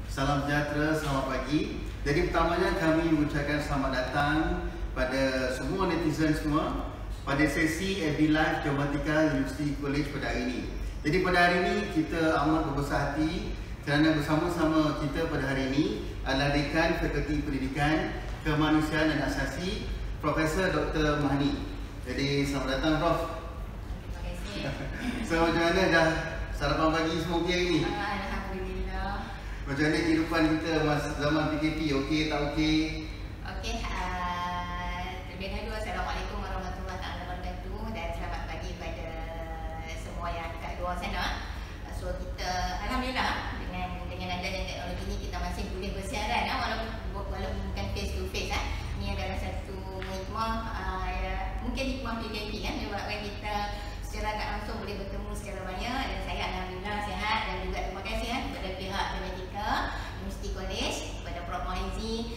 Salam sejahtera, selamat pagi. Jadi pertamanya kami mengucapkan selamat datang pada semua netizen semua pada sesi FB Live Geomatika University College pada hari ini. Jadi pada hari ini kita amat berbesar hati kerana bersama-sama kita pada hari ini adalah Dekan Fakulti Pendidikan Kemanusiaan dan Asasi Profesor Dr. Mahani. Jadi selamat datang Prof. Terima kasih. So macam mana, dah sarapan pagi semua okey hari ni? Alhamdulillah. Macam mana kehidupan kita masa zaman PKP, okey tak okey? Okey, terlebih dahulu Assalamualaikum warahmatullahi wabarakatuh dan selamat pagi pada semua yang kat luar sana. So kita alhamdulillah dengan adanya teknologi ni kita masih boleh bersiaran walaupun bukan face to face. Ni adalah satu hikmah, mungkin hikmah PKP kan, menyebabkan kita secara tak langsung boleh bertemu secara banyak. Dan saya alhamdulillah sihat dan juga terima kasih kepada pihak Geomatika University College, kepada Prof Moizi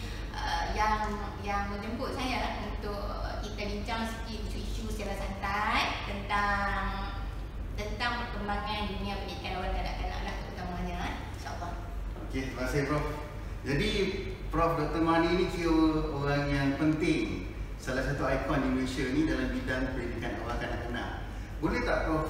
yang menjemput saya untuk kita bincang sikit isu-isu secara santai tentang perkembangan dunia pendidikan awal kanak-kanak lah terutamanya, insya-Allah. Okey, terima kasih Prof. Jadi Prof Dr. Mahani ni kira orang yang penting, salah satu ikon di Malaysia ni dalam bidang pendidikan awal kanak-kanak. Boleh tak Prof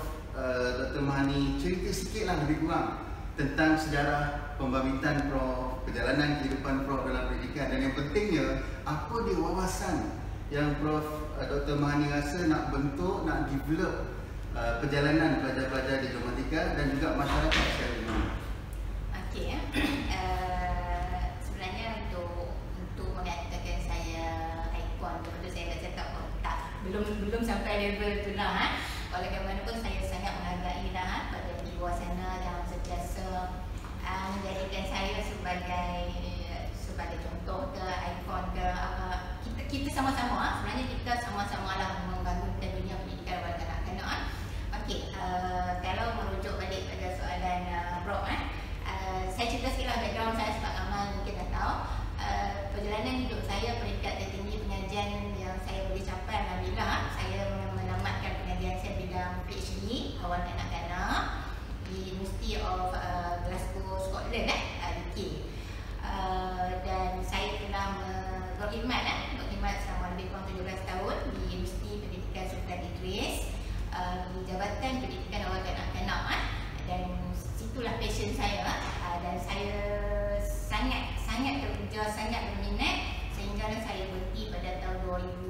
Dr. Mahani cerita sikitlah lebih kurang tentang sejarah pembabitan Prof, perjalanan kehidupan Prof dalam pendidikan, dan yang pentingnya apa dia wawasan yang Prof Dr. Mahani rasa nak bentuk, nak develop perjalanan pelajar-pelajar di Geomatika dan juga masyarakat secara umum. Okey, sebenarnya untuk mengatakan saya ikon, betul saya nak cakap belum sampai level tu lah. Bagaimanapun saya sangat menghargai pada di luar sana yang sentiasa menjadikan saya sebagai contoh ke ikon ke apa. Kita sama-sama sebenarnya kita sama-sama lah membangunkan dunia pendidikan kepada kanak-kanak. Okey, kalau merujuk balik pada soalan Prof, saya cerita sikitlah background saya sebab ramai mungkin dah tahu. Perjalanan hidup saya peringkat tertinggi pengajian yang saya boleh capai alhamdulillah, saya menamatkan pengajian saya bidang PhD awal kanak-kanak di University of Glasgow, Scotland, UK. Dan saya telah berkhidmat selama lebih kurang 17 tahun di Universiti Pendidikan Sultan Idris, di Jabatan Pendidikan Awal Kanak-kanak, dan situlah passion saya, dan saya sangat terkejar, sangat berminat sehingga saya berhenti pada tahun 2018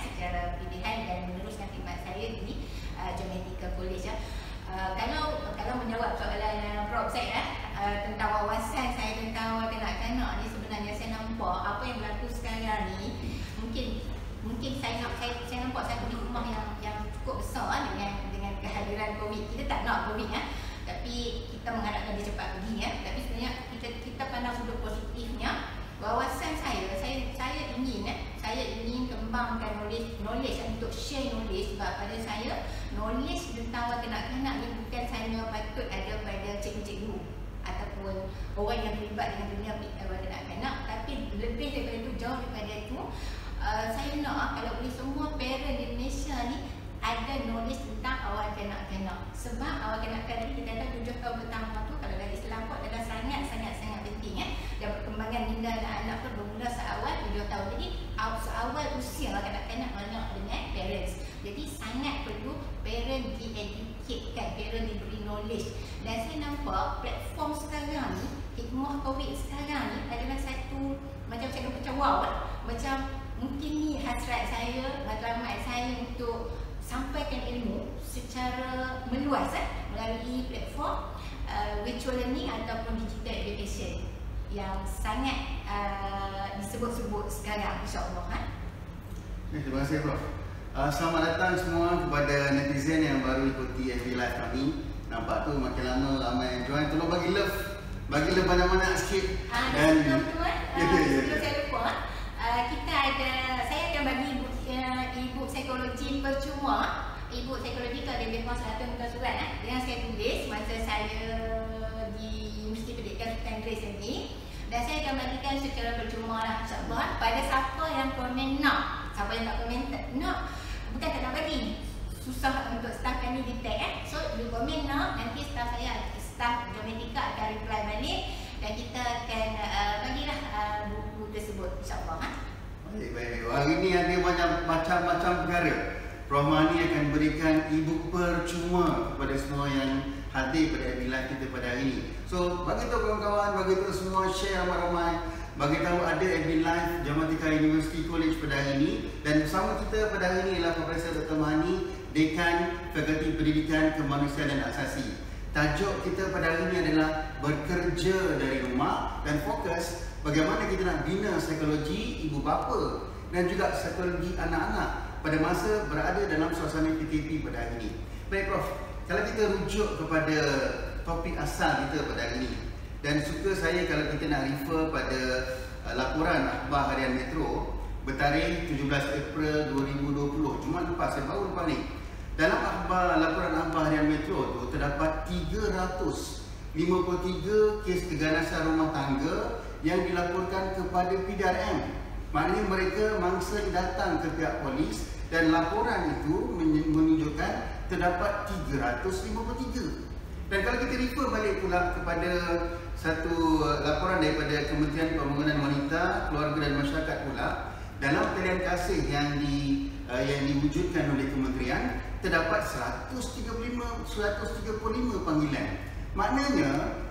secara pilihan dan meneruskan khidmat saya di Geomatika College. Kalau menjawab soalan Prof saya tentang wawasan saya tentang kanak-kanak ni, sebenarnya saya nampak apa yang berlaku sekarang ni, mungkin saya nampak satu hikmah yang cukup besar dengan kehadiran COVID. Kita tak nak COVID tapi kita mengharapkan dia cepat pergi tapi sebenarnya kita pandang sudut positifnya. Wawasan saya ingin kembangkan knowledge untuk share knowledge, sebab pada saya knowledge tentang kanak-kanak ni bukan hanya patut ada pada cikgu-cikgu ataupun orang yang terlibat dengan dunia kanak-kanak, tapi lebih daripada itu, jauh daripada itu, saya nak kalau boleh semua parent di Malaysia ni ada knowledge tentang awal kanak-kanak. Sebab awal kanak-kanak ni kita tahu 7 tahun pertama tu kalau dari Islam pun adalah sangat penting dan perkembangan hingga anak-anak pun bermula seawal 7 tahun. Jadi seawal usia kanak-kanak banyak dengan parents. Jadi sangat perlu parent di-educatekan, parent diberi knowledge. Dan saya nampak platform sekarang ni, hikmah COVID sekarang ni adalah satu macam wow, macam mungkin ni hasrat saya, matlamat saya untuk sampaikan ilmu secara meluas melalui platform virtual learning ataupun digital education yang sangat disebut-sebut sekarang, insya-Allah. Terima kasih Prof. Selamat datang semua kepada netizen yang baru ikuti FB Live kami. Nampak tu makin lama ramai yang join. Tolong bagi love banyak-banyak sikit. Dan sebelum saya lupa, kita ada, saya akan bagi ibu psikologi percuma. Ibu psikologi tu ada lebih kurang 100 muka surat yang saya tulis masa saya di Universiti Pendidikan Sultan Idris ini, dan saya akan bagikan secara percuma lah, insya-Allah, pada siapa yang komen nak. Siapa yang tak komen nak, bukan tak nak bagi, susah untuk staff kami detect. So you komen nak, nanti staff saya staf Geomatika akan reply balik dan kita akan bagilah buku tersebut insya-Allah. Baik. Hari ini ada macam-macam perkara. Prof Mani akan berikan e-book percuma kepada semua yang hadir pada webinar kita pada hari ini. So, bagi tahu kawan-kawan, bagi tahu semua, share ramai-ramai. Bagi tahu ada FB Live Geomatika University College pada hari ini. Dan bersama kita pada hari ini adalah Profesor Dr. Mani, Dekan Fakulti Pendidikan Kemanusiaan dan Asasi. Tajuk kita pada hari ini adalah bekerja dari rumah dan fokus bagaimana kita nak bina psikologi ibu bapa dan juga psikologi anak-anak pada masa berada dalam suasana PKP pada hari ini. Baik Prof, kalau kita rujuk kepada topik asal kita pada hari ini, dan suka saya kalau kita nak refer pada laporan akhbar harian Metro bertarikh 17 April 2020, Jumaat lepas, saya baru lepas ni. Dalam laporan akhbar harian Metro tu terdapat 353 kes keganasan rumah tangga yang dilaporkan kepada PDRM. Maknanya mereka mangsa datang ke pihak polis dan laporan itu menunjukkan terdapat 353. Dan kalau kita refer balik pula kepada satu laporan daripada Kementerian Pembangunan Wanita, Keluarga dan Masyarakat pula, dalam talian kasih yang diwujudkan oleh kementerian terdapat 135 panggilan. Maknanya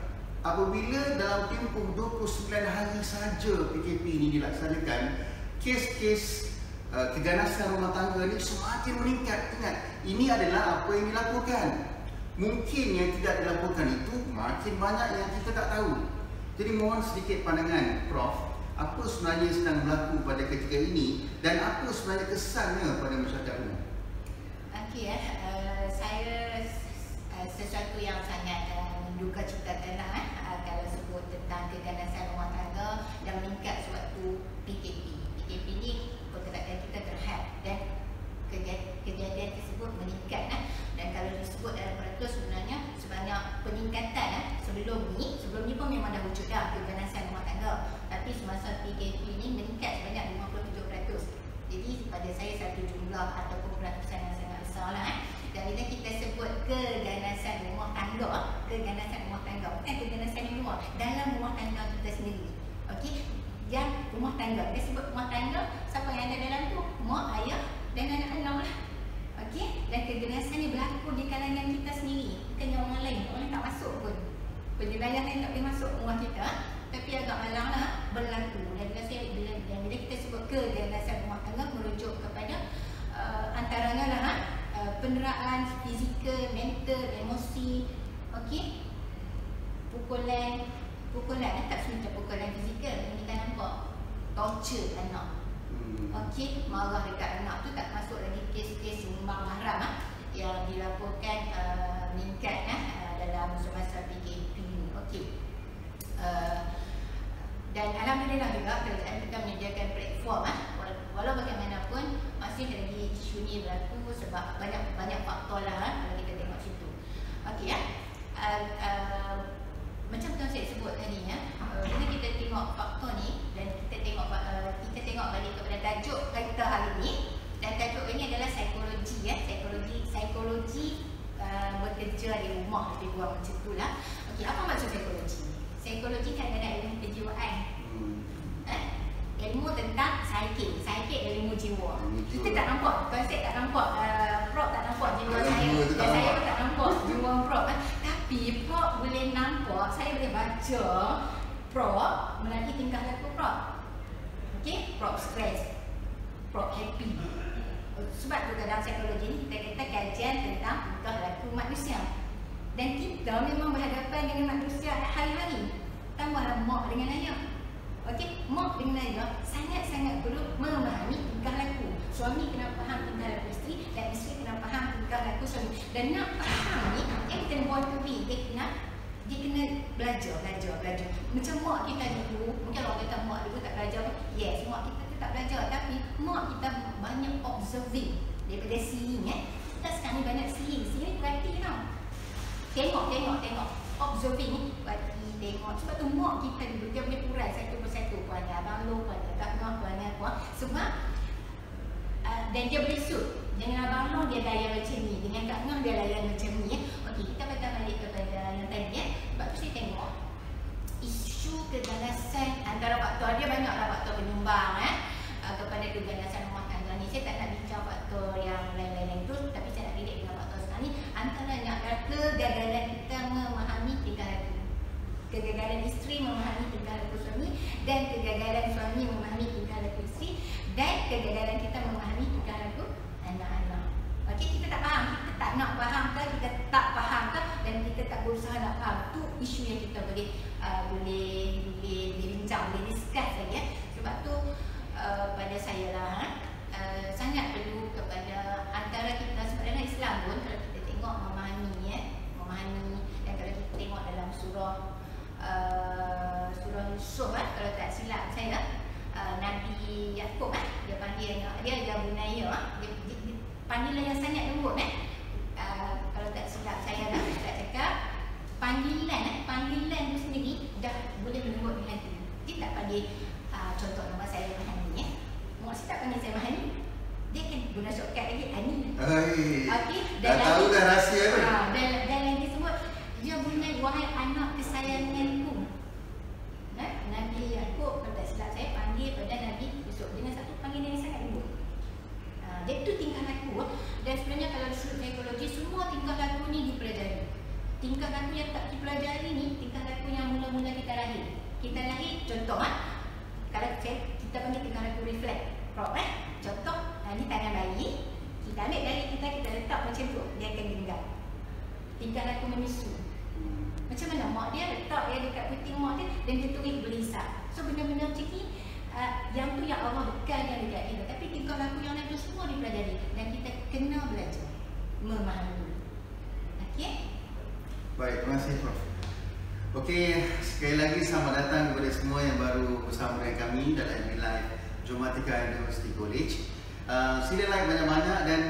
apabila dalam tempoh 29 hari saja PKP ini dilaksanakan, kes-kes keganasan rumah tangga ini semakin meningkat. Ingat, ini adalah apa yang dilakukan. Mungkin yang tidak dilakukan itu makin banyak yang kita tak tahu. Jadi mohon sedikit pandangan Prof, apa sebenarnya sedang berlaku pada ketika ini dan apa sebenarnya kesannya pada masyarakat umum? Okey, saya sesuatu yang sangat menduga citakan kalau sebut tentang keganasan rumah tangga dan meningkat sewaktu PKP. PKP ni pergerakan kita terhad dan kejadian tersebut meningkat dan kalau disebut dalam peratus sebenarnya sebanyak peningkatan sebelum ni pun memang dah wujud dah keganasan rumah tangga, tapi semasa PKP ni meningkat sebanyak 57%. Jadi pada saya satu jumlah ataupun peratusan yang sangat besar lah dan bila kita sebut keganasan rumah tangga bukan keganasan di luar, dalam rumah tangga kita sendiri. Okey, yang rumah tangga, kita sebut rumah tangga, siapa yang ada dalam tu? Mak, ayah dan anak-anak lah. Okey, dan keganasan ni berlaku di kalangan kita sendiri, bukan orang lain. Orang tak masuk pun, penjenayah lain tak boleh masuk rumah kita, tapi agak malang lah berlaku. Dan bila kita sebut keganasan rumah tangga merujuk kepada antaranya lah penderaan fizikal, mental, emosi. Okey, pukulan tak semata pukulan fizikal, ini kan nampak torture anak. Okey, marah dekat anak tu tak masuk lagi kes-kes sumbang mahram yang dilaporkan meningkat dalam semasa PKP ni. Okey. Dan alhamdulillah juga kerajaan kita menyediakan platform walau bagaimanapun masih lagi isu ni berlaku sebab banyak faktor lah kalau kita tengok situ. Okey macam tu saya sebut tadi bila kita tengok faktor ni dan kita tengok balik kepada tajuk kita hari ni, dan tajuk ini adalah psikologi bekerja di rumah, lebih kurang macam itulah. Okey, apa maksud psikologi? Psikologi kan ada ilmu kejiwaan. Ilmu tentang psikik ilmu jiwa. Kita tak nampak, konsep tak nampak, Prof tak nampak jiwa saya dan saya pun tak nampak jiwa Prof tapi Prof boleh nampak, saya boleh baca Prof melalui tingkah laku Prof. Okey, Prof stres, Prof happy. Sebab tu dalam psikologi ni kita kata kajian tentang tingkah laku manusia. Dan kita memang berhadapan dengan manusia hari-hari. Tambahlah mak dengan ayah. Okey, mak dengan ayah sangat-sangat perlu memahami tingkah laku. Suami kena faham tingkah laku isteri dan isteri kena faham tingkah laku suami. Dan nak faham ni, everything born to be, dia kena belajar. Macam mak kita dulu, mungkin orang kata mak dulu tak belajar. Yes, mak kita tu tak belajar, tapi mak kita banyak observing daripada seeing. Kita sekarang ni banyak seeing perhati tau. Tengok. Observing ni, perhati, tengok. Sebab tu mak kita dulu, dia boleh urai satu persatu. Perangai abang lu, perangai kak Noh, perangai apa. Sebab, dan dia boleh suit. Dengan abang Noh, dia layan macam ni. Dengan kak Noh, dia layan macam ni. Okey, kita patah balik kepada yang tadi boleh dibincang, boleh discuss lagi ya. Sebab tu pada saya lah sangat perlu kepada antara kita sebenarnya Islam pun kalau kita tengok memahami dan kalau kita tengok dalam surah Yusuf kalau tak silap saya Nabi Yaqub dia panggil dia bunaya dia panggilan yang sangat lembut kalau tak silap saya tak cakap panggilan tu sendiri dah boleh melembut di hati. Dia tak panggil contoh nama saya Mahani Mak saya tak panggil saya Mahani, dia kan guna shortcut lagi Ani. Okey, dah tahu dah rahsia tu. Dan lagi sebut dia bunyi wahai anak kesayanganku. Nabi Yaqub kalau tak silap saya panggil pada Nabi Yusuf dengan satu panggilan yang sangat lembut. Dia tu tingkah laku dan sebenarnya kalau disebut psikologi semua tingkah laku ni dipelajari. Tingkah laku yang tak dipelajari ni tingkah laku yang mula-mula kita lahir. Kita lahir contoh kalau kita panggil tingkah laku refleks. Contoh ni tangan bayi, kita ambil dari kita letak macam tu, dia akan genggam. Tingkah laku menyusu. Macam mana mak dia letak dia dekat puting mak dia dan dia tulis berhisap. So benda-benda macam ni yang tu yang Allah bekalkan dekat kita. Tapi tingkah laku yang lain tu semua dipelajari dan kita kena belajar memahami. Okey? Baik, terima kasih Prof. Okey, sekali lagi selamat datang kepada semua yang baru bersama dengan kami dalam Live Jumatika University College. Sila like banyak-banyak dan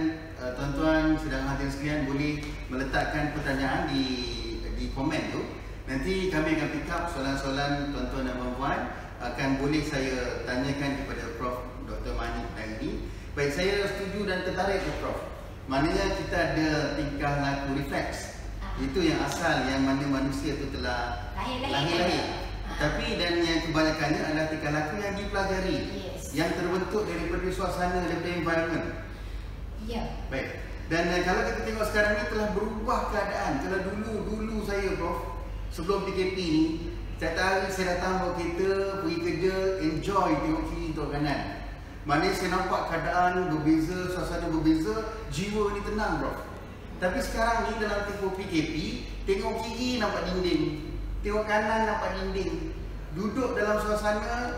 tuan-tuan sedang hadir sekalian boleh meletakkan pertanyaan di komen tu. Nanti kami akan pick up soalan-soalan tuan-tuan dan puan-puan akan boleh saya tanyakan kepada Prof. Dr. Mani hari ini. Baik, saya setuju dan tertarik ke Prof. Maknanya kita ada tingkah laku refleks. Itu yang asal yang mana manusia itu telah lahir. Tapi dan yang kebanyakannya adalah tingkah laku yang dipelajari. Yang terbentuk daripada suasana, daripada environment. Ya. Baik. Dan kalau kita tengok sekarang ni telah berubah keadaan. Kalau dulu saya Prof, sebelum PKP ni, setiap hari saya datang bawa kereta, pergi kerja, enjoy tengok kiri tengok kanan. Maknanya saya nampak keadaan berbeza, suasana berbeza, jiwa ni tenang Prof. Tapi sekarang ni dalam tempoh PKP, tengok kiri nampak dinding, tengok kanan nampak dinding. Duduk dalam suasana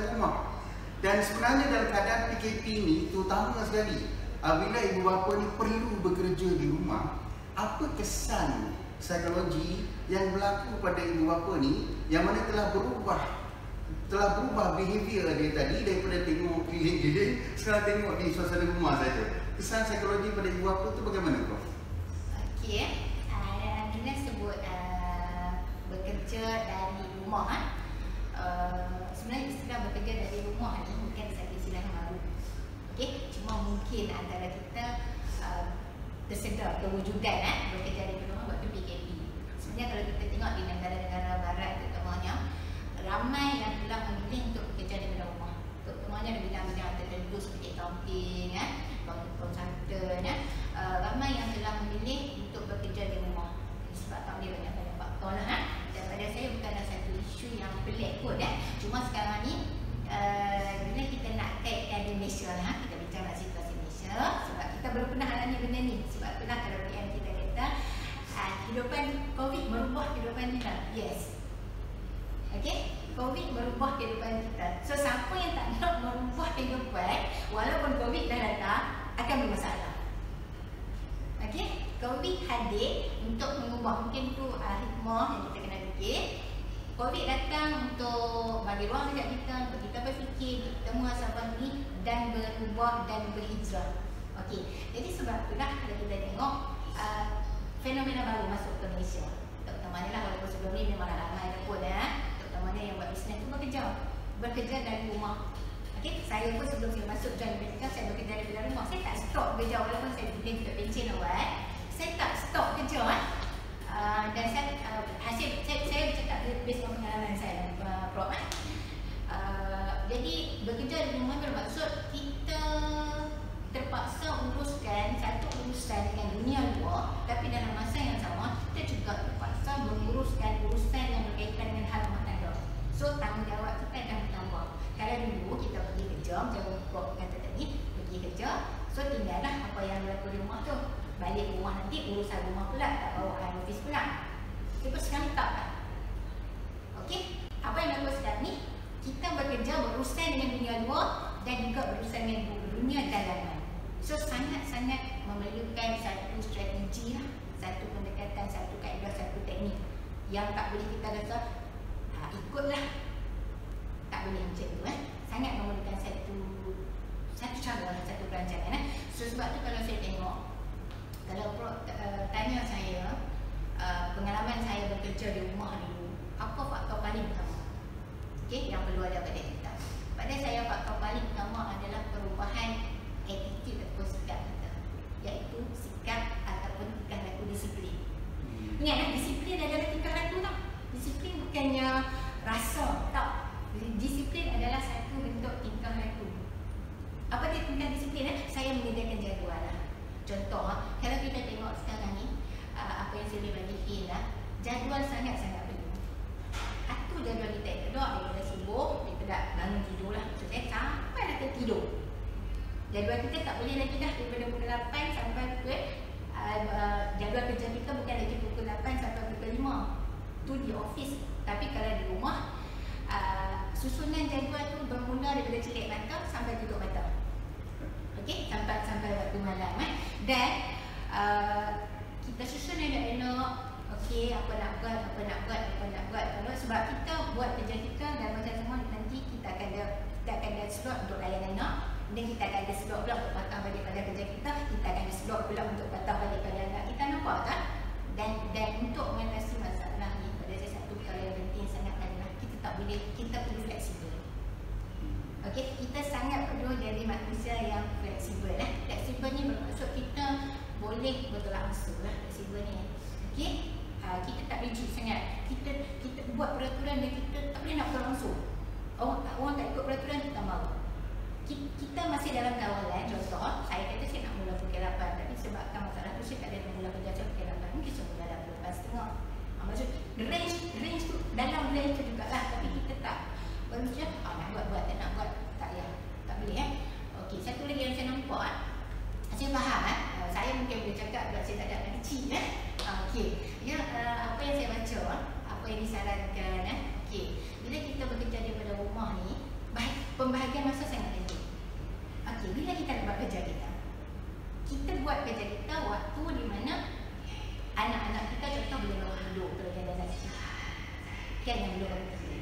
rumah. Dan sebenarnya dalam keadaan PKP ni terutama sekali apabila ibu bapa ni perlu bekerja di rumah, apa kesan psikologi yang berlaku pada ibu bapa ni yang mana telah berubah behavior dia tadi daripada tengok keliling sekarang tengok di suasana rumah saja. Kesan psikologi pada ibu bapa tu bagaimana Prof? Okey, Dina sebut bekerja dari rumah sebenarnya istilah bekerja dari rumah ni bukan satu istilah yang baru. Okey, cuma mungkin antara kita tersedar kewujudan bekerja dari rumah waktu PKP. Sebenarnya kalau kita tengok di negara-negara barat terutamanya ramai yang telah memilih untuk bekerja dari rumah. Terutamanya di bidang-bidang tertentu seperti accounting, konsultan, ramai yang telah memilih untuk bekerja di rumah. Sebab tahu dia banyak faktor lah. Dan pada saya bukanlah satu isu yang pelik pun Cuma sekarang ni bila kita nak kaitkan di Malaysia lah, kita bincang situasi Malaysia sebab kita belum pernah alami benda ni. Sebab itulah kalau PM kita kata kehidupan COVID merubah kehidupan kita. Yes. Okey, COVID merubah kehidupan kita. So siapa yang tak nak merubah kehidupan walaupun COVID dah datang akan bermasalah. Okey, COVID hadir untuk mengubah. Mungkin tu hikmah yang kita kena fikir. COVID datang untuk bagi ruang dekat kita, untuk kita berfikir, kita muhasabah ni dan berubah dan berhijrah. Okey, jadi sebab itulah kalau kita tengok fenomena baru masuk ke Malaysia. Terutamanya lah walaupun sebelum ni memang ramai pun terutamanya yang buat bisnes tu bekerja dari rumah. Okey, saya pun sebelum saya masuk join Medica, saya bekerja dari rumah. Saya tak stop kerja walaupun saya boleh juga pencen awal. Saya tak stop kerja dan saya saya cakap based on pengalaman saya Prof. Jadi bekerja di rumah bermaksud kita terpaksa uruskan satu urusan dengan dunia luar, tapi dalam masa yang sama kita juga terpaksa menguruskan urusan yang berkaitan dengan hal rumah tangga. So tanggungjawab kita akan bertambah. Kalau dulu kita pergi kerja, macam Prof kata tadi, pergi kerja, so tinggallah apa yang berlaku di rumah tu. Balik rumah nanti urusan rumah pula, tak bawa hal office pula. Sebab sekarang tak lah. Okey, apa yang berlaku sekarang ni, kita bekerja berurusan dengan dunia luar dan juga berurusan dengan dunia dalaman. So sangat-sangat memerlukan satu strategi lah, satu pendekatan, satu kaedah, satu teknik yang tak boleh kita rasa ikutlah. Tak boleh macam tu Sangat memerlukan satu cara, satu perancangan So sebab tu kalau saya tengok, kalau tanya saya pengalaman saya bekerja di rumah dulu, apa faktor paling utama yang perlu ada pada kita? Pada saya faktor paling utama adalah perubahan attitude ataupun sikap kita, iaitu sikap ataupun tingkah laku disiplin. Ingat disiplin adalah tingkah laku tak? Disiplin bukannya rasa tak. Disiplin adalah satu bentuk tingkah laku. Apa dia tingkah disiplin? Saya menyediakan jadual lah. Contoh, kalau kita tengok sekarang ni, apa yang saya boleh bagi jadual sangat-sangat penting. Satu jadual kita kedua daripada subuh, daripada bangun tidur lah, maksudnya sampai dah tertidur. Jadual kita tak boleh lagi dah daripada pukul 8 sampai pukul jadual kerja kita bukan lagi pukul 8 sampai pukul 5. Tu di office. Tapi kalau di rumah, susunan jadual tu bermula daripada celik mata sampai tutup mata. Okey, sampai waktu malam Dan kita susun elok-elok. Okey, apa nak buat. Sebab kita buat kerja kita dan masa semua nanti kita akan ada slot untuk layan anak. Dan kita akan ada slot pula untuk patah balik pada kerja kita. Kita akan ada slot pula untuk patah balik pada anak kita. Nampak tak? Dan untuk mengatasi masalah ni, pada saya satu perkara yang penting sangat adalah kita tak boleh, kita perlu fleksibel. Okey, kita sangat perlu jadi manusia yang fleksibel. Fleksibel ni bermaksud kita boleh berlangsung lah fleksibel ni. Okey, kita tak rigid sangat. Kita buat peraturan dan kita tak boleh nak berlangsung. Orang tak ikut peraturan kita mahu. Kita masih dalam kawalan. Contoh, saya kata saya nak mula pukul 8, tapi sebabkan masalah tu saya tak ada mula kerja saya pukul 8. Mungkin saya mula dalam 8.30. Maksud range tu, dalam range tu jugalah. Tapi kita tak berusaha nak buat, tak nak buat, tak boleh Okey, satu lagi yang saya nampak saya faham saya mungkin boleh cakap sebab saya tak ada anak kecil Okey, apa yang saya baca, apa yang disarankan okey, bila kita bekerja daripada rumah ni, pembahagian masa sangat penting. Okey, bila kita nak buat kerja kita buat kerja kita waktu di mana anak-anak kita contoh boleh bangun duduk kalau dia ada anak kecil kan, yang belum bangun tidur.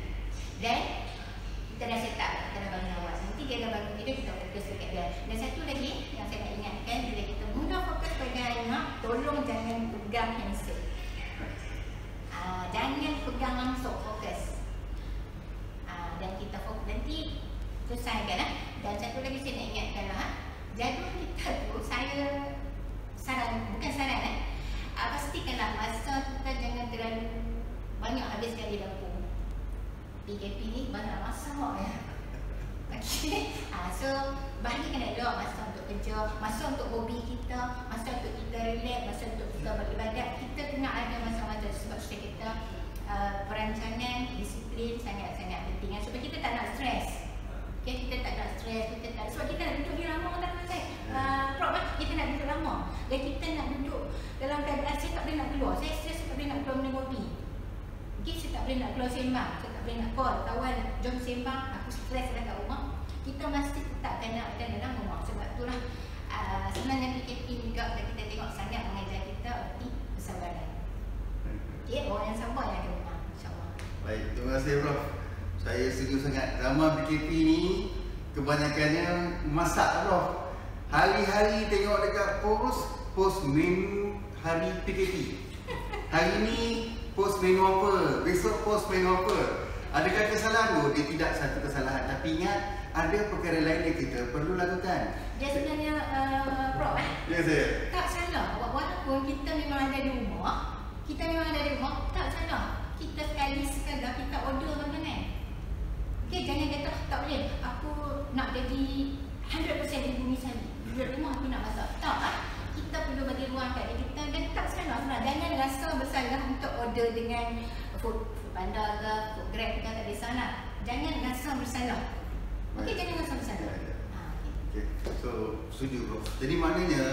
Dan kita dah set up, kita dah bangun awal. Nanti dia dah bangun tidur, kita fokus dekat dia. Dan satu lagi yang saya nak ingatkan, bila kita mula fokus pada anak, tolong jangan pegang handset. Jangan pegang langsung, fokus. Dan kita fokus, nanti selesaikan Dan satu lagi saya nak ingatkan jadual kita tu, saya bukan saran pastikanlah masa kita jangan terlalu banyak habiskan di dapur. PKP ni banyak masa Okey, so bahagikan elok masa untuk kerja, masa untuk hobi kita, masa untuk kita relax, masa untuk kita beribadat. Kita kena ada masa-masa sebab kita perancangan, disiplin sangat-sangat penting supaya kita tak nak stres. Okay, kita tak nak stres, sebab kita nak duduk di lama tak kan? Kita nak duduk lama dan kita nak duduk dalam keadaan saya tak boleh nak keluar. Saya stres, saya tak boleh nak keluar minum kopi. Okay, saya tak boleh nak keluar sembang, saya tak boleh nak call kawan, jom sembang, aku stres kat rumah. Kita masih tetap kena ada dalam rumah. Sebab itulah sebenarnya PKP juga kita tengok sangat mengajar kita erti kesabaran. Okay, orang yang sabar yang akan menang, insyaAllah. Baik, terima kasih Prof. Saya setuju sangat. Drama PKP ni kebanyakannya masak Prof. Hari-hari tengok dekat post menu hari PKP. Hari ni post menu apa, besok post menu apa. Adakah kesalahan tu? Dia tidak satu kesalahan. Tapi ingat, ada perkara lain yang kita perlu lakukan. Dia sebenarnya Prof Ya saya. tak salah. Walaupun kita memang ada di rumah, tak salah. Kita sekali-sekala kita order makanan. Okay, jangan kata tak boleh. Aku nak jadi 100% ibu misali. Di rumah aku nak masak. Tak kita perlu bagi ruang kat diri kita dan tak salah. Jangan rasa bersalah untuk order dengan food panda ke, food grab ke, tak ada salah. Jangan rasa bersalah. Okey, jangan rasa bersalah. Okay. So, setuju Prof. Jadi maknanya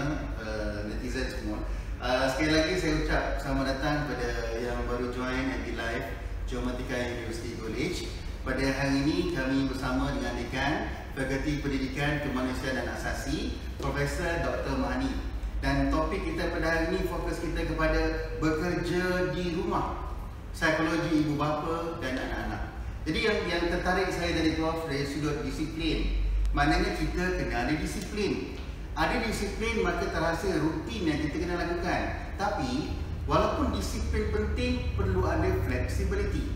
netizen semua, Sekali lagi saya ucap selamat datang kepada yang baru join MB Live Geomatika University College. Pada hari ini kami bersama dengan Dekan Fakulti Pendidikan Kemanusiaan dan Asasi, Profesor Dr. Mahani. Dan topik kita pada hari ini fokus kita kepada bekerja di rumah, psikologi ibu bapa dan anak-anak. Jadi yang tertarik saya dari Prof dari sudut disiplin. Maknanya kita kena ada disiplin. Ada disiplin maka terasa rutin yang kita kena lakukan. Tapi walaupun disiplin penting, perlu ada flexibility.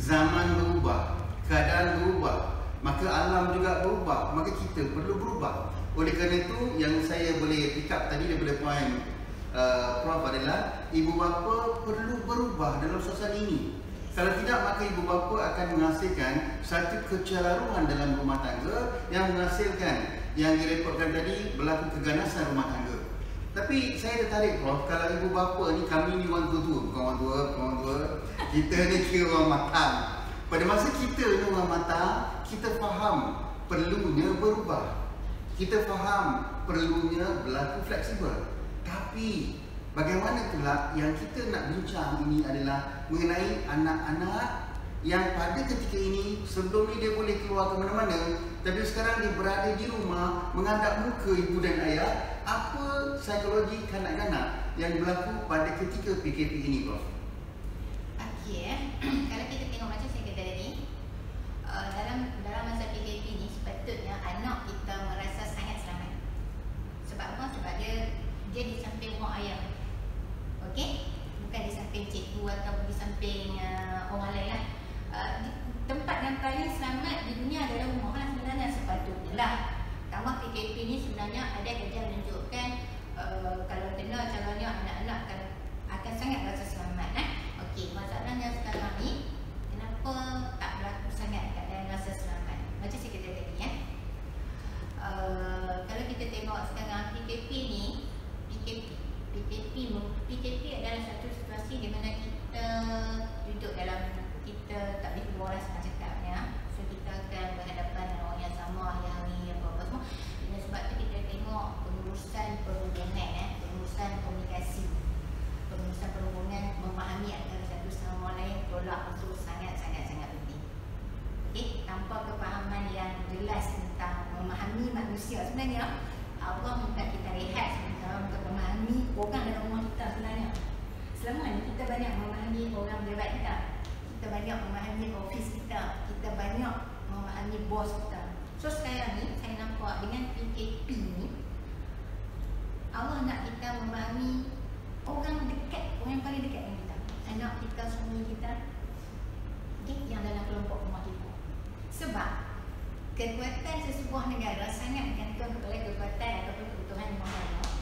Zaman berubah, keadaan berubah, maka alam juga berubah, maka kita perlu berubah. Oleh kerana itu yang saya boleh pick up tadi daripada poin Prof adalah ibu bapa perlu berubah dalam suasana ini. Kalau tidak, maka ibu bapa akan menghasilkan satu kecelaruan dalam rumah tangga yang menghasilkan yang direpotkan tadi berlaku keganasan rumah tangga. Tapi saya tertarik Prof, kalau ibu bapa ni, kami ni orang tua, bukan orang tua, kita ni kira orang matang. Pada masa kita ni orang matang, kita faham perlunya berubah. Kita faham perlunya berlaku fleksibel. Tapi bagaimana pula yang kita nak bincang ini adalah mengenai anak-anak yang pada ketika ini, sebelum ni dia boleh keluar ke mana-mana, tapi sekarang dia berada di rumah menghadap muka ibu dan ayah. Apa psikologi kanak-kanak yang berlaku pada ketika PKP ini, Prof? Okey, kalau kita tengok macam saya kata tadi, dalam masa PKP ni sepatutnya anak kita merasa sangat selamat. Sebab apa? Sebab dia di samping mak ayah. Okey? Bukan di samping cikgu atau di samping orang lain lah. Tempat yang paling selamat di dunia adalah rumah lah sebenarnya, sepatutnya lah. Tambah PKP ni sebenarnya ada kajian menunjukkan kalau kena calonnya anak-anak akan sangat rasa selamat. Okey, masalahnya sekarang ni kenapa tak berlaku sangat keadaan rasa selamat. Macam saya kata tadi kalau kita tengok sekarang PKP ni, PKP adalah satu situasi di mana kita duduk dalam, kita tak boleh keluar senang cakapnya. So kita akan berhadapan dengan orang yang sama hari-hari apa-apa semua. Dan sebab tu kita tengok pengurusan perhubungan, pengurusan komunikasi, pengurusan perhubungan, memahami antara satu sama lain tolak unsur sangat-sangat penting. Okey, tanpa kefahaman yang jelas tentang memahami manusia sebenarnya, Allah minta kita rehat sebentar untuk memahami orang dalam rumah kita sebenarnya. Selama ni kita banyak memahami orang pejabat kita, kita banyak memahami office kita, kita banyak memahami bos kita. So sekarang ni saya nampak dengan PKP ni, Allah nak kita memahami orang dekat, orang yang paling dekat dengan kita, anak kita, suami kita, okay, yang dalam kelompok rumah kita. Sebab kekuatan sesebuah negara sangat bergantung kepada kekuatan ataupun kebutuhan masyarakat.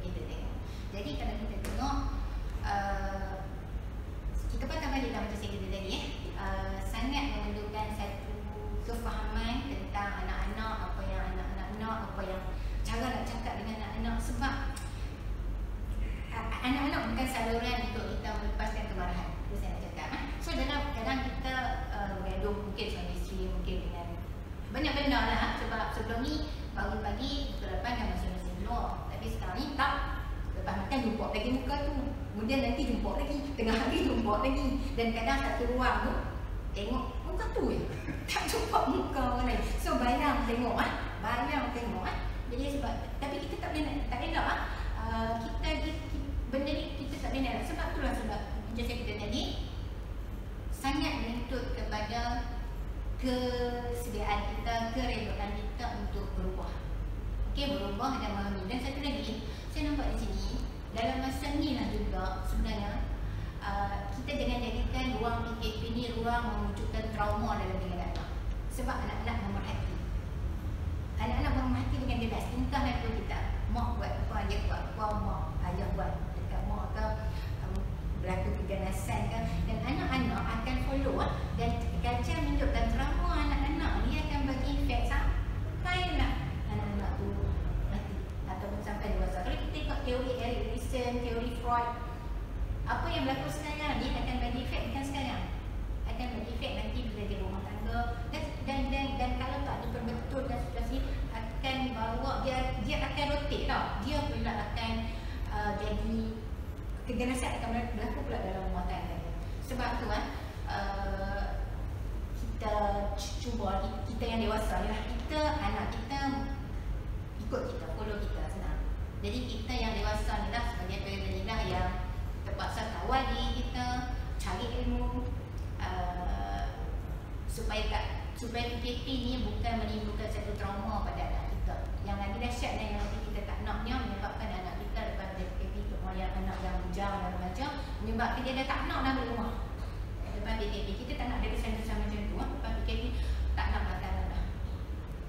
Kita tengok. Jadi kalau kita tengok, kita patah balik macam saya kata tadi, sangat memerlukan satu kefahaman tentang anak-anak, apa yang anak-anak nak, apa yang cara nak cakap dengan anak-anak. Sebab anak-anak bukan saluran untuk kita melepaskan kemarahan. Itu saya nak cakap. So dalam kita bergaduh mungkin suami isteri, mungkin dengan banyak benda lah. Sebab sebelum ni pagi-pagi pukul 8 kan masing-masing keluar. Tapi sekarang ni tak. Lepas makan jumpa lagi muka tu, kemudian nanti jumpa lagi, tengah hari jumpa lagi. Dan kadang satu ruang tu tengok muka tu je, tak jumpa muka orang lain. So bayang tengok Jadi sebab, tapi kita tak boleh, tak elok benda ni kita tak boleh nak. Sebab itulah sebab macam saya kata tadi, sangat menuntut kepada kesediaan kita, kerelaan kita untuk berubah. Okey, berubah dan memahami. Dan satu lagi, saya nampak di sini, dalam masa ni lah juga sebenarnya kita jangan jadikan ruang PKP ni ruang mewujudkan trauma dalam diri anak. Sebab anak-anak memerhati. Anak-anak memerhati dengan jelas. Entah apa kita, mak buat apa, ayah buat apa, mak, ayah buat dekat mak ke, berlaku keganasan ke. Dan anak-anak akan follow dan kajian menunjukkan trauma anak-anak ni akan bagi efek sampailah anak-anak tu mati ataupun sampai dewasa. Kalau kita tengok teori Erikson, teori Freud, apa yang berlaku sekarang ni akan bagi efek bukan sekarang, akan bagi efek nanti bila di rumah tangga. Dan kalau tak diperbetulkan situasi, akan bawa dia akan rotate tau. Dia pula akan jadi kerja nasihat akan berlaku pula dalam rumah tangga. Sebab tu kan kita cuba, kita yang dewasa ialah kita, anak kita ikut kita, follow kita, senang. Jadi kita yang dewasa ni lah sebagai parent yang terpaksa kawal diri kita, cari ilmu supaya PKP ni bukan menimbulkan satu trauma pada anak kita. Yang lagi dahsyatnya yang nanti kita tak naknya menyebabkan anak kita lepas dari PKP kemudian anak yang bujang dan macam menyebabkan dia dah tak nak dalam rumah. Lepas PKP kita tak nak dia kesan-kesan macam tu. Lepas PKP tak nak makan dah.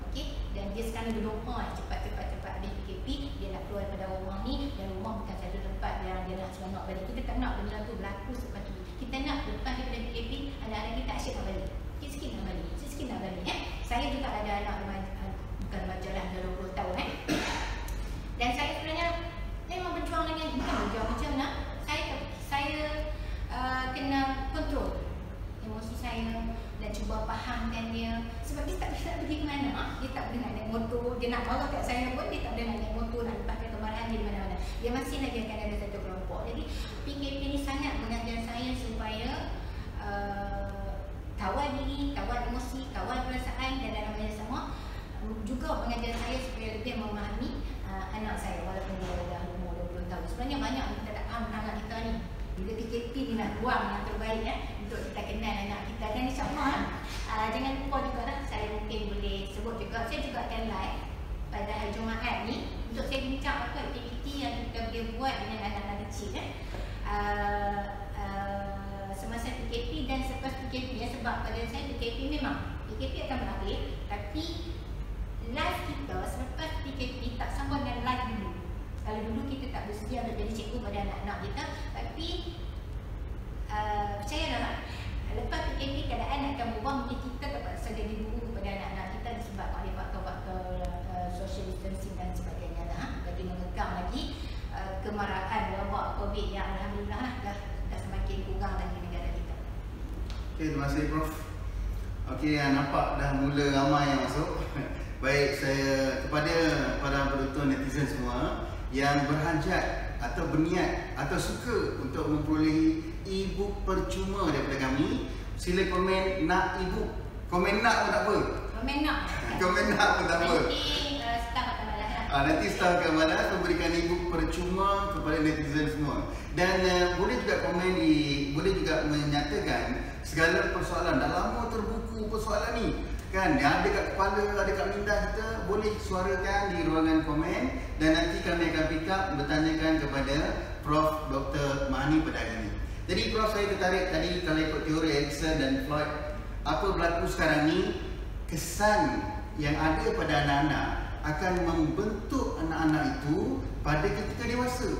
Okey, dan dia sekarang berdoa cepat habis PKP dia nak keluar daripada rumah ni, dan rumah bukan satu tempat yang dia nak seronok balik. Kita tak nak benda tu berlaku seperti itu. Kita nak lepas daripada PKP anak-anak kita asyik nak balik. Sikit nak balik. Saya juga ada anak bukan remaja lah, dah 20 tahun dan saya sebenarnya memang berjuang dengan bukan berjuang macam mana, saya kena kontrol emosi saya dan cuba fahamkan dia, sebab dia tak bisa pergi ke mana. Dia tak boleh nak naik motor, dia nak marah kat saya pun dia tak boleh nak naik motor, nak lepaskan kemarahan dia di mana-mana. Dia masih lagi akan ada satu kelompok. Jadi PKP ni sangat mengajar saya supaya kawal diri, kawal emosi, kawal perasaan, dan dalam masa sama juga mengajar saya supaya lebih memahami anak saya walaupun dia dah umur 20 tahun. Sebenarnya banyak kita tak faham anak kita ni. Bila PKP ni nak buang yang terbaik untuk kita kenal anak kita, dan insyaAllah jangan lupa juga lah, saya mungkin boleh sebut juga, saya juga akan live pada hari Jumaat ni untuk saya bincang apa aktiviti yang kita boleh buat dengan anak-anak kecil semasa PKP dan selepas PKP sebab pada saya PKP memang PKP akan berakhir, tapi live kita selepas PKP tak sama dengan live dulu. Kalau dulu kita tak bersedia untuk jadi cikgu pada anak-anak kita, tapi percayalah lepas PKP keadaan akan berubah, mungkin kita terpaksa jadi guru kepada anak-anak kita disebabkan oleh faktor-faktor social distancing dan sebagainya bagi mengekang lagi kemarahan wabak COVID yang alhamdulillah dah semakin kurang lagi negara kita. Okey, terima kasih Prof. Okey, nampak dah mula ramai yang masuk. Baik, saya kepada para penonton netizen semua yang berhajat atau berniat atau suka untuk memperolehi e-book percuma daripada kami, sila komen nak e-book. Komen nak pun tak apa. Komen nak pun tak apa. Nanti staf akan balas memberikan e-book percuma kepada netizen semua. Dan boleh juga komen boleh juga menyatakan segala persoalan. Dah lama terbuku persoalan ni kan, yang ada kat kepala, ada kat minda kita, boleh suarakan di ruangan komen dan nanti kami akan pick up bertanyakan kepada Prof. Dr. Mahani pada hari ini. Jadi Prof, saya tertarik tadi kalau ikut teori Erikson dan Floyd, apa berlaku sekarang ni, kesan yang ada pada anak-anak akan membentuk anak-anak itu pada ketika dewasa.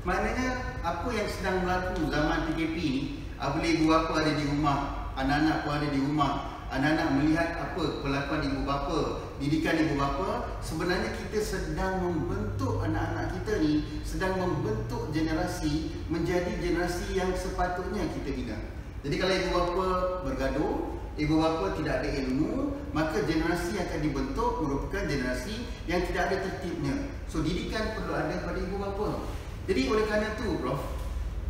Maknanya apa yang sedang berlaku zaman PKP ni, apabila ibu bapa ada di rumah, anak-anak pun ada di rumah, anak-anak melihat apa perlakuan ibu bapa, didikan ibu bapa, sebenarnya kita sedang membentuk anak-anak kita ni, sedang membentuk generasi menjadi generasi yang sepatutnya kita bina. Jadi kalau ibu bapa bergaduh, ibu bapa tidak ada ilmu, maka generasi yang akan dibentuk merupakan generasi yang tidak ada tertibnya. So didikan perlu ada pada ibu bapa. Jadi oleh kerana itu Prof,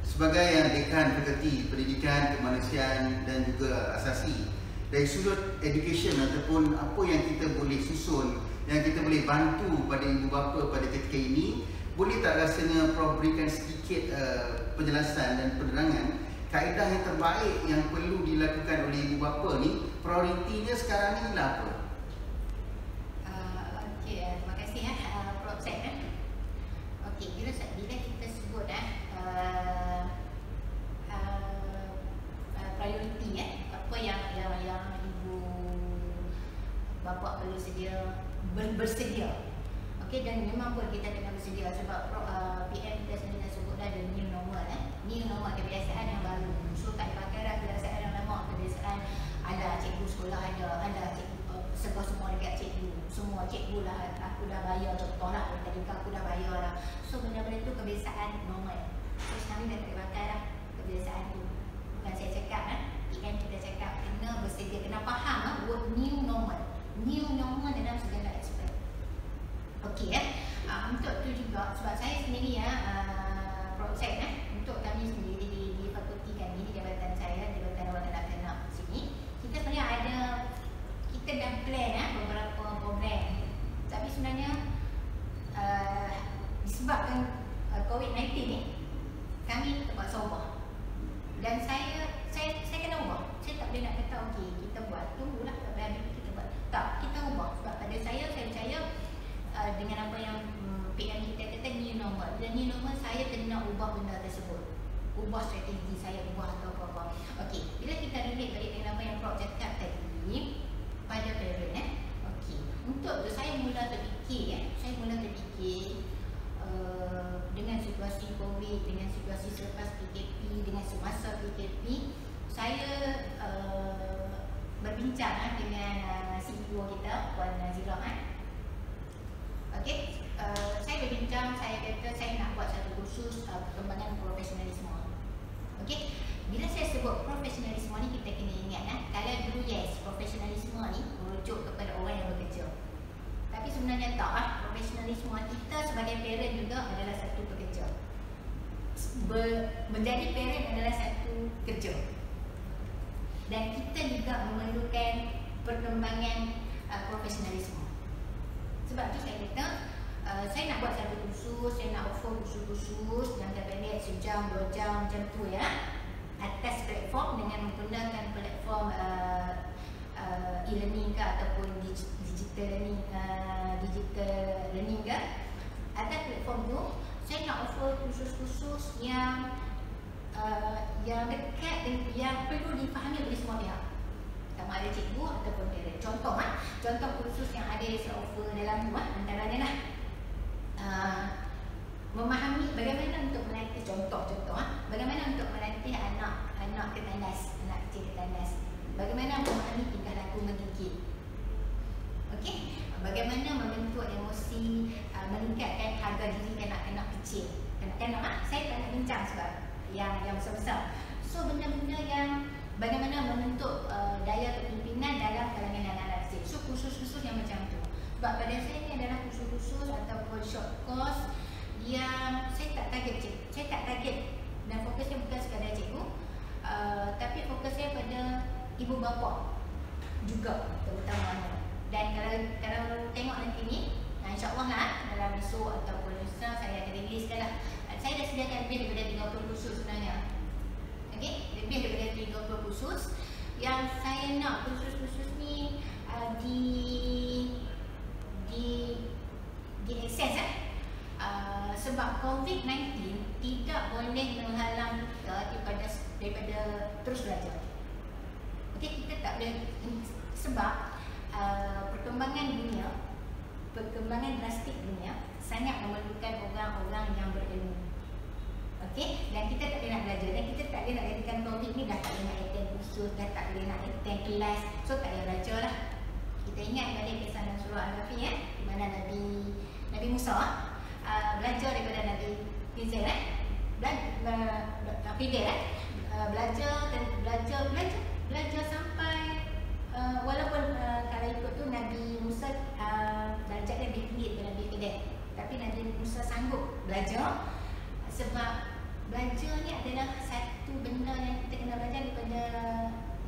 sebagai yang dekan fakulti pendidikan kemanusiaan dan juga asasi, dari sudut education ataupun apa yang kita boleh susun, yang kita boleh bantu pada ibu bapa pada ketika ini, boleh tak rasanya Prof berikan sedikit penjelasan dan penerangan kaedah yang terbaik yang perlu dilakukan oleh ibu bapa ni, prioritinya sekarang ni lah apa? Okey, terima kasih Prof Zaid. Okey, bila kita sebut prioriti apa yang ibu bapa perlu bersedia. Okey, dan memang pun kita kena bersedia sebab PM kita sendiri sebut dah ada new normal new normal, kebiasaan yang baru. So tak dipakai dah kebiasaan yang lama, kebiasaan ada cikgu sekolah, ada cikgu semua dekat cikgu, semua cikgu lah, aku dah bayar contohlah tadi aku dah bayar lah. So benda-benda tu kebiasaan normal. So sekarang dah tak dipakai dah kebiasaan tu. Bukan saya cakap PM kita cakap kena bersedia, kena faham word new normal dalam segala aspek. Okey untuk tu juga sebab saya sendiri ubah strategi saya, ubah atau apa-apa. Okey, bila kita relate balik dengan apa yang Prof cakap tadi pada parent okey, untuk tu saya mula terfikir dengan situasi COVID, dengan situasi selepas PKP, dengan semasa PKP, saya berbincang dengan CEO kita, Puan Zira. Okey, saya berbincang, saya kata saya nak buat satu kursus perkembangan profesionalisme. Okey, bila saya sebut profesionalisme ni, kita kena ingat kalau dulu profesionalisme ni merujuk kepada orang yang bekerja. Tapi sebenarnya tak, profesionalisme kita sebagai parent juga adalah satu pekerja. Menjadi parent adalah satu kerja. Dan kita juga memerlukan perkembangan profesionalisme. Sebab tu saya kata saya nak buat satu kursus, saya nak offer kursus-kursus jangka pendek sejam, 2 jam macam tu atas platform dengan menggunakan platform e-learning ke ataupun digital learning ke. Atas platform tu saya nak offer kursus-kursus yang dekat dan yang perlu difahami oleh semua pihak, sama ada cikgu ataupun parent. Contoh kursus yang ada saya offer dalam tu antaranya memahami bagaimana untuk melatih bagaimana untuk melatih anak ke tandas, anak kecil ke tandas, bagaimana memahami tingkah laku menggigit. Okey, bagaimana membentuk emosi, meningkatkan harga diri kanak-kanak kecil. Kanak-kanak saya tak nak bincang sebab yang besar-besar. So benda-benda yang bagaimana membentuk daya kepimpinan dalam kalangan anak-anak kecil. So kursus-kursus yang macam tu. Sebab pada saya ni adalah kursus-kursus ataupun short course yang saya tak target dan fokusnya bukan sekadar cikgu, tapi fokusnya pada ibu bapa juga terutamanya. Dan kalau tengok nanti ni, insyaAllah dalam esok ataupun lusa saya akan riliskan lah. Saya dah sediakan lebih daripada 30 kursus sebenarnya. Okey, lebih daripada 30 kursus yang saya nak kursus-kursus ni di akses sebab COVID-19 tidak boleh menghalang kita daripada terus belajar. Okey, kita tak boleh sebab perkembangan drastik dunia sangat memerlukan orang-orang yang berilmu. Okey, dan kita tak boleh nak belajar, dan kita tak boleh nak jadikan COVID ni dah tak boleh nak attend kursus, dah tak boleh nak attend kelas, so tak boleh belajar lah. Kita ingat balik kisah dalam surah Al-Kahfi di mana Nabi Musa belajar daripada Nabi Khidir belajar sampai walaupun kalau ikut tu Nabi Musa darjatnya lebih tinggi daripada Nabi Khidir, tapi Nabi Musa sanggup belajar sebab belajar ni adalah satu benda yang kita kena belajar daripada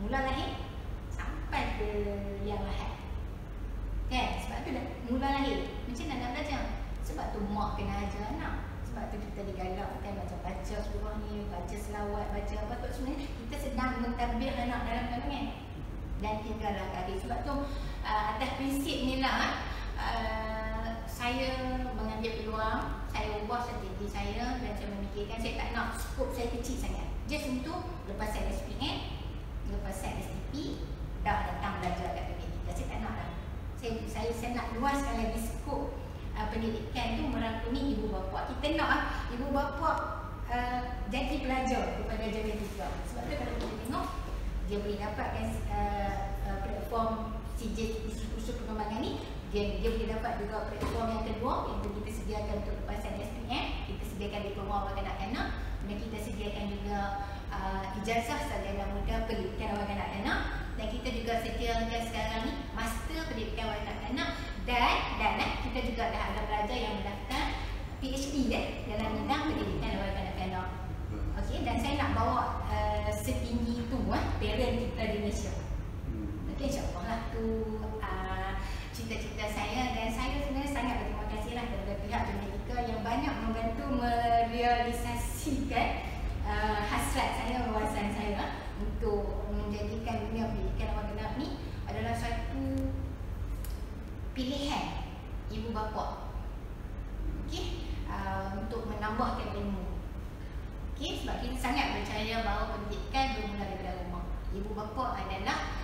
mula lahir sampai ke yang lahir. Kan? Sebab tu dah mula lahir macam mana nak belajar? Sebab tu mak kena ajar anak. Sebab tu kita digalakkan baca surah ni, baca selawat, baca apa tu. Sebenarnya kita sedang mentarbiyah anak dalam kandungan. Dan tinggallah kaki. Sebab tu atas prinsip ni lah saya mengambil peluang, saya ubah strategi saya dan saya memikirkan saya tak nak skop saya kecil sangat. Just untuk lepas saya SPM, lepas saya STP, dah datang belajar kat tempat kita. Saya tak nak lah. Saya nak luaskan lagi skop pendidikan tu merangkumi ibu bapa. Kita nak ibu bapa jadi pelajar kepada jaga kita. Sebab tu kalau kita tengok dia boleh dapatkan platform CJ Kursus Perkembangan ni, dia boleh dapat juga platform yang kedua iaitu kita sediakan untuk lepasan SPM, kita sediakan diploma awal kanak-kanak, dan kita sediakan juga ijazah sarjana muda pendidikan awal kanak-kanak, dan kita juga sediakan sekarang ni master pendidikan awal kanak-kanak, dan kita juga dah ada pelajar yang mendaftar PhD dalam bidang pendidikan awal kanak-kanak. Okey, dan saya nak bawa setinggi itu parent kita di Malaysia. Okey, insyaAllah lah tu cita-cita saya, dan saya sebenarnya sangat berterima kasih lah kepada pihak Jamaica yang banyak membantu merealisasikan hasrat saya, wawasan saya untuk menjadikan dunia pendidikan awal kanak ni adalah satu pilihan ibu bapa. Okey, untuk menambahkan ilmu. Okey, sebab kita sangat ibu bapa adalah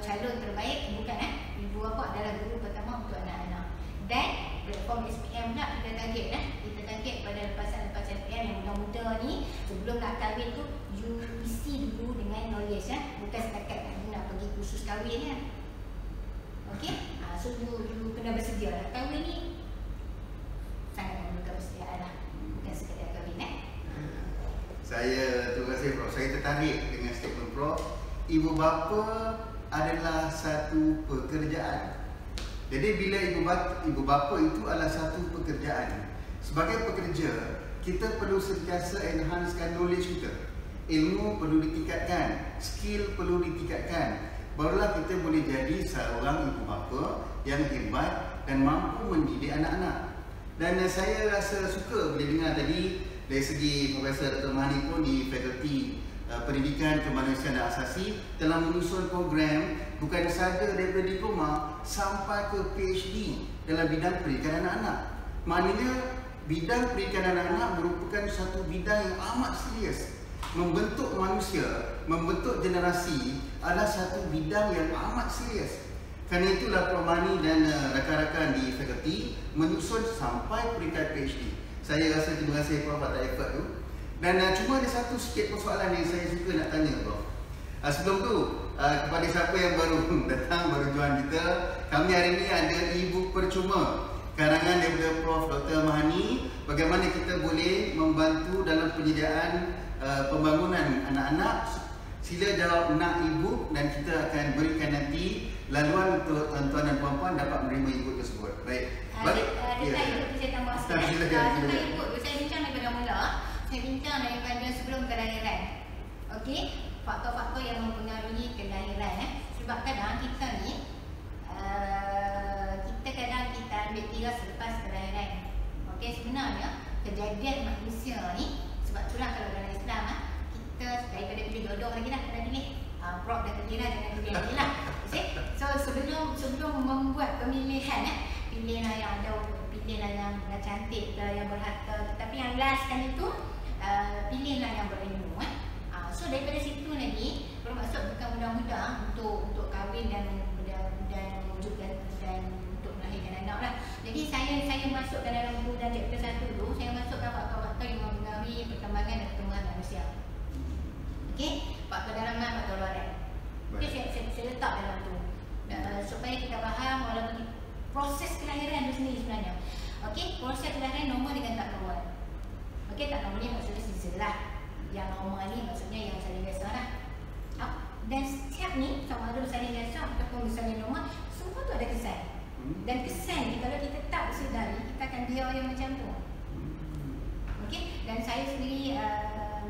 calon terbaik, bukan ibu bapa adalah guru pertama untuk anak-anak. Dan platform SPM pula kita target pada lepasan SPM yang muda-muda ni, sebelum nak kahwin tu you isi dulu dengan knowledge bukan setakat nak pergi kursus kahwin okey. So you kena bersedia lah. Kahwin ni sangat memerlukan persediaan lah, bukan sekadar kahwin Saya, terima kasih Prof. Saya tertarik dengan statement Prof. Ibu bapa adalah satu pekerjaan. Jadi bila ibu bapa itu adalah satu pekerjaan. Sebagai pekerja, kita perlu sentiasa enhancekan knowledge kita. Ilmu perlu ditingkatkan, skill perlu ditingkatkan. Barulah kita boleh jadi seorang ibu bapa yang hebat dan mampu mendidik anak-anak. Dan saya rasa suka bila dengar tadi dari segi Profesor Dr. Mahani pun di Fakulti Pendidikan Kemanusiaan dan Asasi telah menyusun program bukan sahaja daripada diploma sampai ke PhD dalam bidang pendidikan anak-anak. Maknanya bidang pendidikan anak-anak merupakan satu bidang yang amat serius. Membentuk manusia, membentuk generasi adalah satu bidang yang amat serius. Kerana itulah Prof. Mahani dan rakan-rakan di fakulti menyusun sampai peringkat PhD. Saya rasa terima kasih Prof atas effort tu. Dan cuma ada satu sikit persoalan yang saya suka nak tanya Prof. Sebelum tu, kepada siapa yang baru datang, baru join kita, kami hari ini ada e-book percuma karangan daripada Prof Dr. Mahani, bagaimana kita boleh membantu dalam penyediaan pembangunan anak-anak. Sila jawab nak e-book dan kita akan berikan nanti laluan untuk tuan-tuan dan puan-puan dapat menerima e-book tersebut. Baik. Ada e-book saya tambah sikit. Tentang e-book saya bincang daripada mula. Saya bincang daripada sebelum kelahiran. Okey, faktor-faktor yang mempengaruhi kelahiran. Sebab kadang kita ni kita ambil kira selepas kelahiran. Okey, sebenarnya kejadian manusia ni, sebab itulah kalau dalam Islam kita daripada pilih jodoh lagi dah kena pilih. Prof dah terkira jangan pilih lagi lah. So sebelum membuat pemilihan pilihlah yang ada, pilihlah yang cantik, yang berharta. Tapi yang last kan itu pilihlah yang berilmu. So daripada situ lagi bermaksud bukan mudah-mudah untuk kahwin dan mewujudkan dan untuk melahirkan anak lah. Jadi saya masukkan dalam buku dan chapter 1 tu, saya masukkan faktor-faktor yang mempengaruhi perkembangan dan pertumbuhan manusia. Okey, faktor dalaman, faktor luaran. Okey, saya letak dalam tu supaya kita faham walaupun proses kelahiran tu sendiri sebenarnya. Okey, proses kelahiran normal dengan tak normal. Okey, tak normal ni maksudnya season lah. Yang normal ni maksudnya yang salin biasa lah. Dan setiap ni, sama ada salin biasa ataupun salin normal, semua tu ada kesan. Dan kesan ni kalau kita tak sedari, kita akan biar yang macam tu. Okey, dan saya sendiri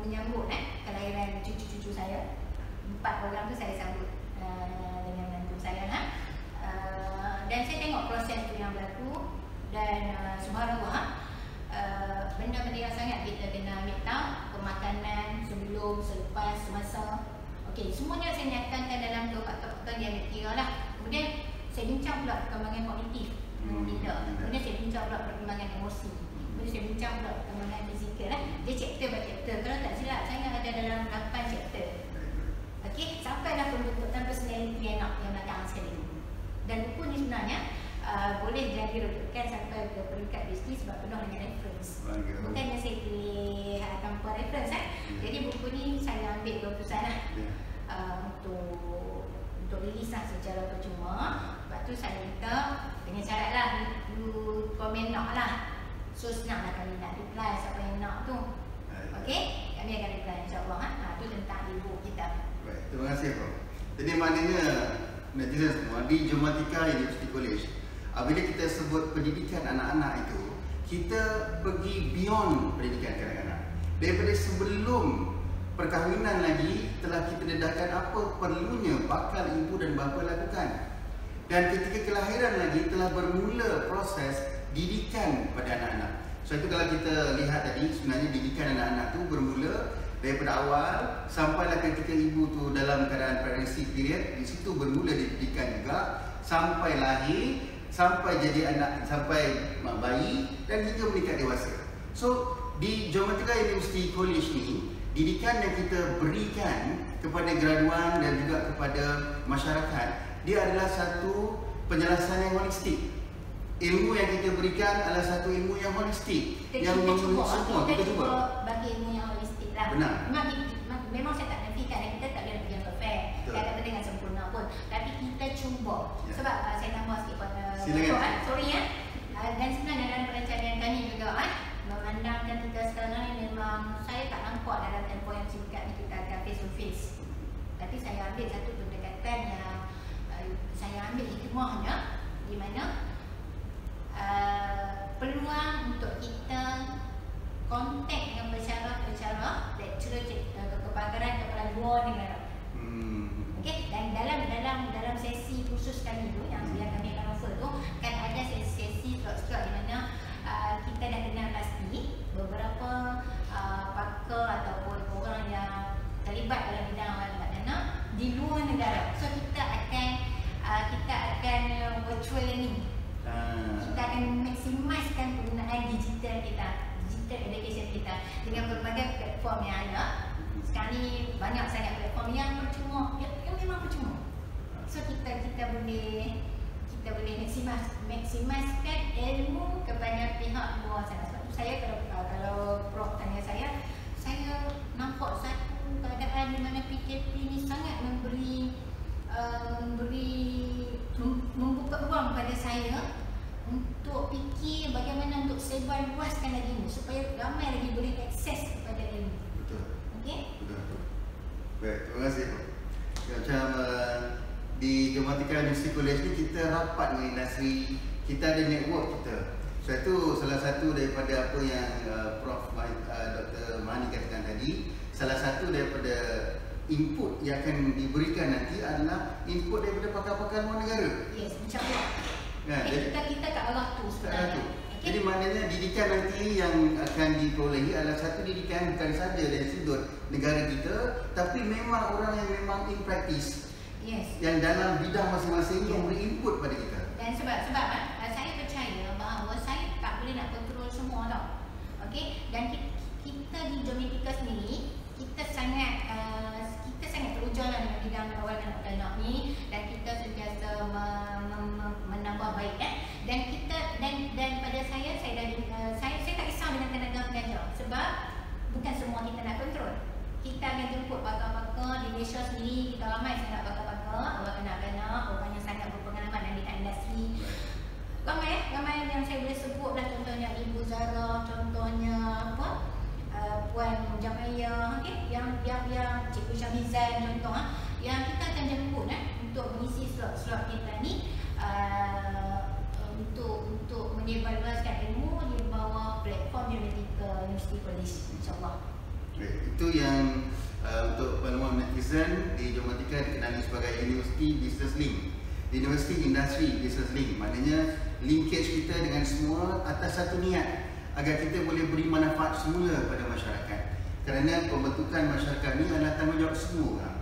menyambut kelahiran cucu-cucu saya. 4 orang tu saya sambut dengan menantu saya dan saya tengok proses tu yang berlaku. Dan subhanallah, benda-benda yang sangat kita kena ambil tahu, pemakanan sebelum, selepas, semasa. Okey, semuanya saya nyatakan dalam tu faktor-faktor yang kira lah. Kemudian saya bincang pula perkembangan kognitif tidak. Kemudian saya bincang pula perkembangan emosi. Kemudian saya bincang pula perkembangan fizikal lah. Dia chapter by chapter. Kalau tak silap saya ada dalam 8 chapter. Okey, sampailah pembentukan personality anak yang belakang sekali tu. Dan buku ni sebenarnya boleh jadi rujukan sampai ke peringkat PhD sebab penuh dengan reference. Bukannya saya pilih tanpa reference Jadi buku ni saya ambil keputusan lah untuk rilis lah secara percuma. Sebab tu saya minta dengan syarat lah you komen nak lah. So senang lah kami nak reply siapa yang nak tu. Okey, kami akan reply insyaAllah. Tu tentang ibu kita. Baik, terima kasih Prof. Jadi maknanya netizen semua di Jumatika University College, bila kita sebut pendidikan anak-anak itu, kita pergi beyond pendidikan kanak-kanak. Daripada sebelum perkahwinan lagi telah kita dedahkan apa perlunya bakal ibu dan bapa lakukan. Dan ketika kelahiran lagi telah bermula proses didikan pada anak-anak. So itu kalau kita lihat tadi, sebenarnya didikan anak-anak tu bermula daripada awal sampailah ketika ibu tu dalam keadaan pregnancy period. Di situ bermula didikan juga sampai lahir, sampai jadi anak, sampai bayi dan hingga menikah dewasa. So di Jumatika University College ni didikan yang kita berikan kepada graduan dan juga kepada masyarakat, dia adalah satu penjelasan yang holistik. Ilmu yang kita berikan adalah satu ilmu yang holistik, yang cuba, semua. kita cuba bagi ilmu yang holistik lah. Benar. Memang saya tak nafikan dan kita tak boleh nak yang perfect, tak ada dengan sempurna pun, tapi kita cuba. Sebab saya tambah sikit pada sorry ya. Dan sebenarnya dalam perencanaan kami juga memandangkan kita sekarang ni memang saya tak nampak dalam tempoh yang singkat ni kita akan face to face. Tapi saya ambil satu pendekatan yang saya ambil hikmahnya, di mana peluang untuk kita kontak dengan pensyarah, lecturer kepakaran kepala luar negara. Okey, dan dalam sesi khusus kami tu yang kami akan offer tu kan ada sesi slot-slot di mana kita dah kenal pasti beberapa pakar ataupun orang yang terlibat dalam bidang awal dana di luar negara. So kita akan virtual learning. Kita akan maksimalkan penggunaan digital kita, digital education kita dengan berbagai platform yang ada. Sekarang ni banyak sangat platform yang percuma, yang memang percuma. So kita boleh maksimalkan ilmu kepada pihak luar sana. Sebab tu saya kalau Prof tanya saya nampak satu keadaan di mana PKP ni sangat membuka ruang pada saya untuk fikir bagaimana untuk sebar luaskan lagi ilmu supaya ramai lagi boleh akses kepada ilmu. Betul. Okey? Betul. Baik, terima kasih. Macam di Johamatika University College ni kita rapat dengan industri, kita ada network kita. So itu salah satu daripada apa yang Prof Dr. Mahani katakan tadi. Salah satu daripada input yang akan diberikan nanti adalah input daripada pakar-pakar luar negara. Yes, macam tu. Kan? Kita kat arah tu sebenarnya. Okay. Jadi maknanya didikan nanti yang akan diperolehi adalah satu didikan bukan sahaja dari sudut negara kita, tapi memang orang yang memang in practice. Yes. Yang dalam bidang masing-masing yang memberi input pada kita. Dan sebab saya percaya bahawa saya tak boleh nak kontrol semua tau. Okey, dan kita di Johamatika sendiri kita sangat teruja lah dengan bidang awal kanak-kanak ni, dan kita sentiasa menambah baik dan pada saya tak kisah dengan tenaga pengajar sebab bukan semua kita nak kontrol. Kita akan jemput pakar-pakar di Malaysia sendiri, kita ramai sangat pakar-pakar awal kanak-kanak, orang yang sangat berpengalaman dalam bidang industri. Ramai yang saya boleh sebut lah, contohnya Ibu Zara, contohnya Puan Jamaya, okay? yang Cikgu Syamizan contoh, yang kita akan jemput untuk mengisi slot-slot kita ni untuk menyebarluaskan ilmu di bawah platform Johamatika University College, insyaAllah. Itu yang untuk penemuan netizen di Johamatika dikenali sebagai University Business Link, University Industry Business Link. Maknanya linkage kita dengan semua atas satu niat agar kita boleh beri manfaat semula pada masyarakat. Kerana pembentukan masyarakat ni adalah tanggungjawab semua orang.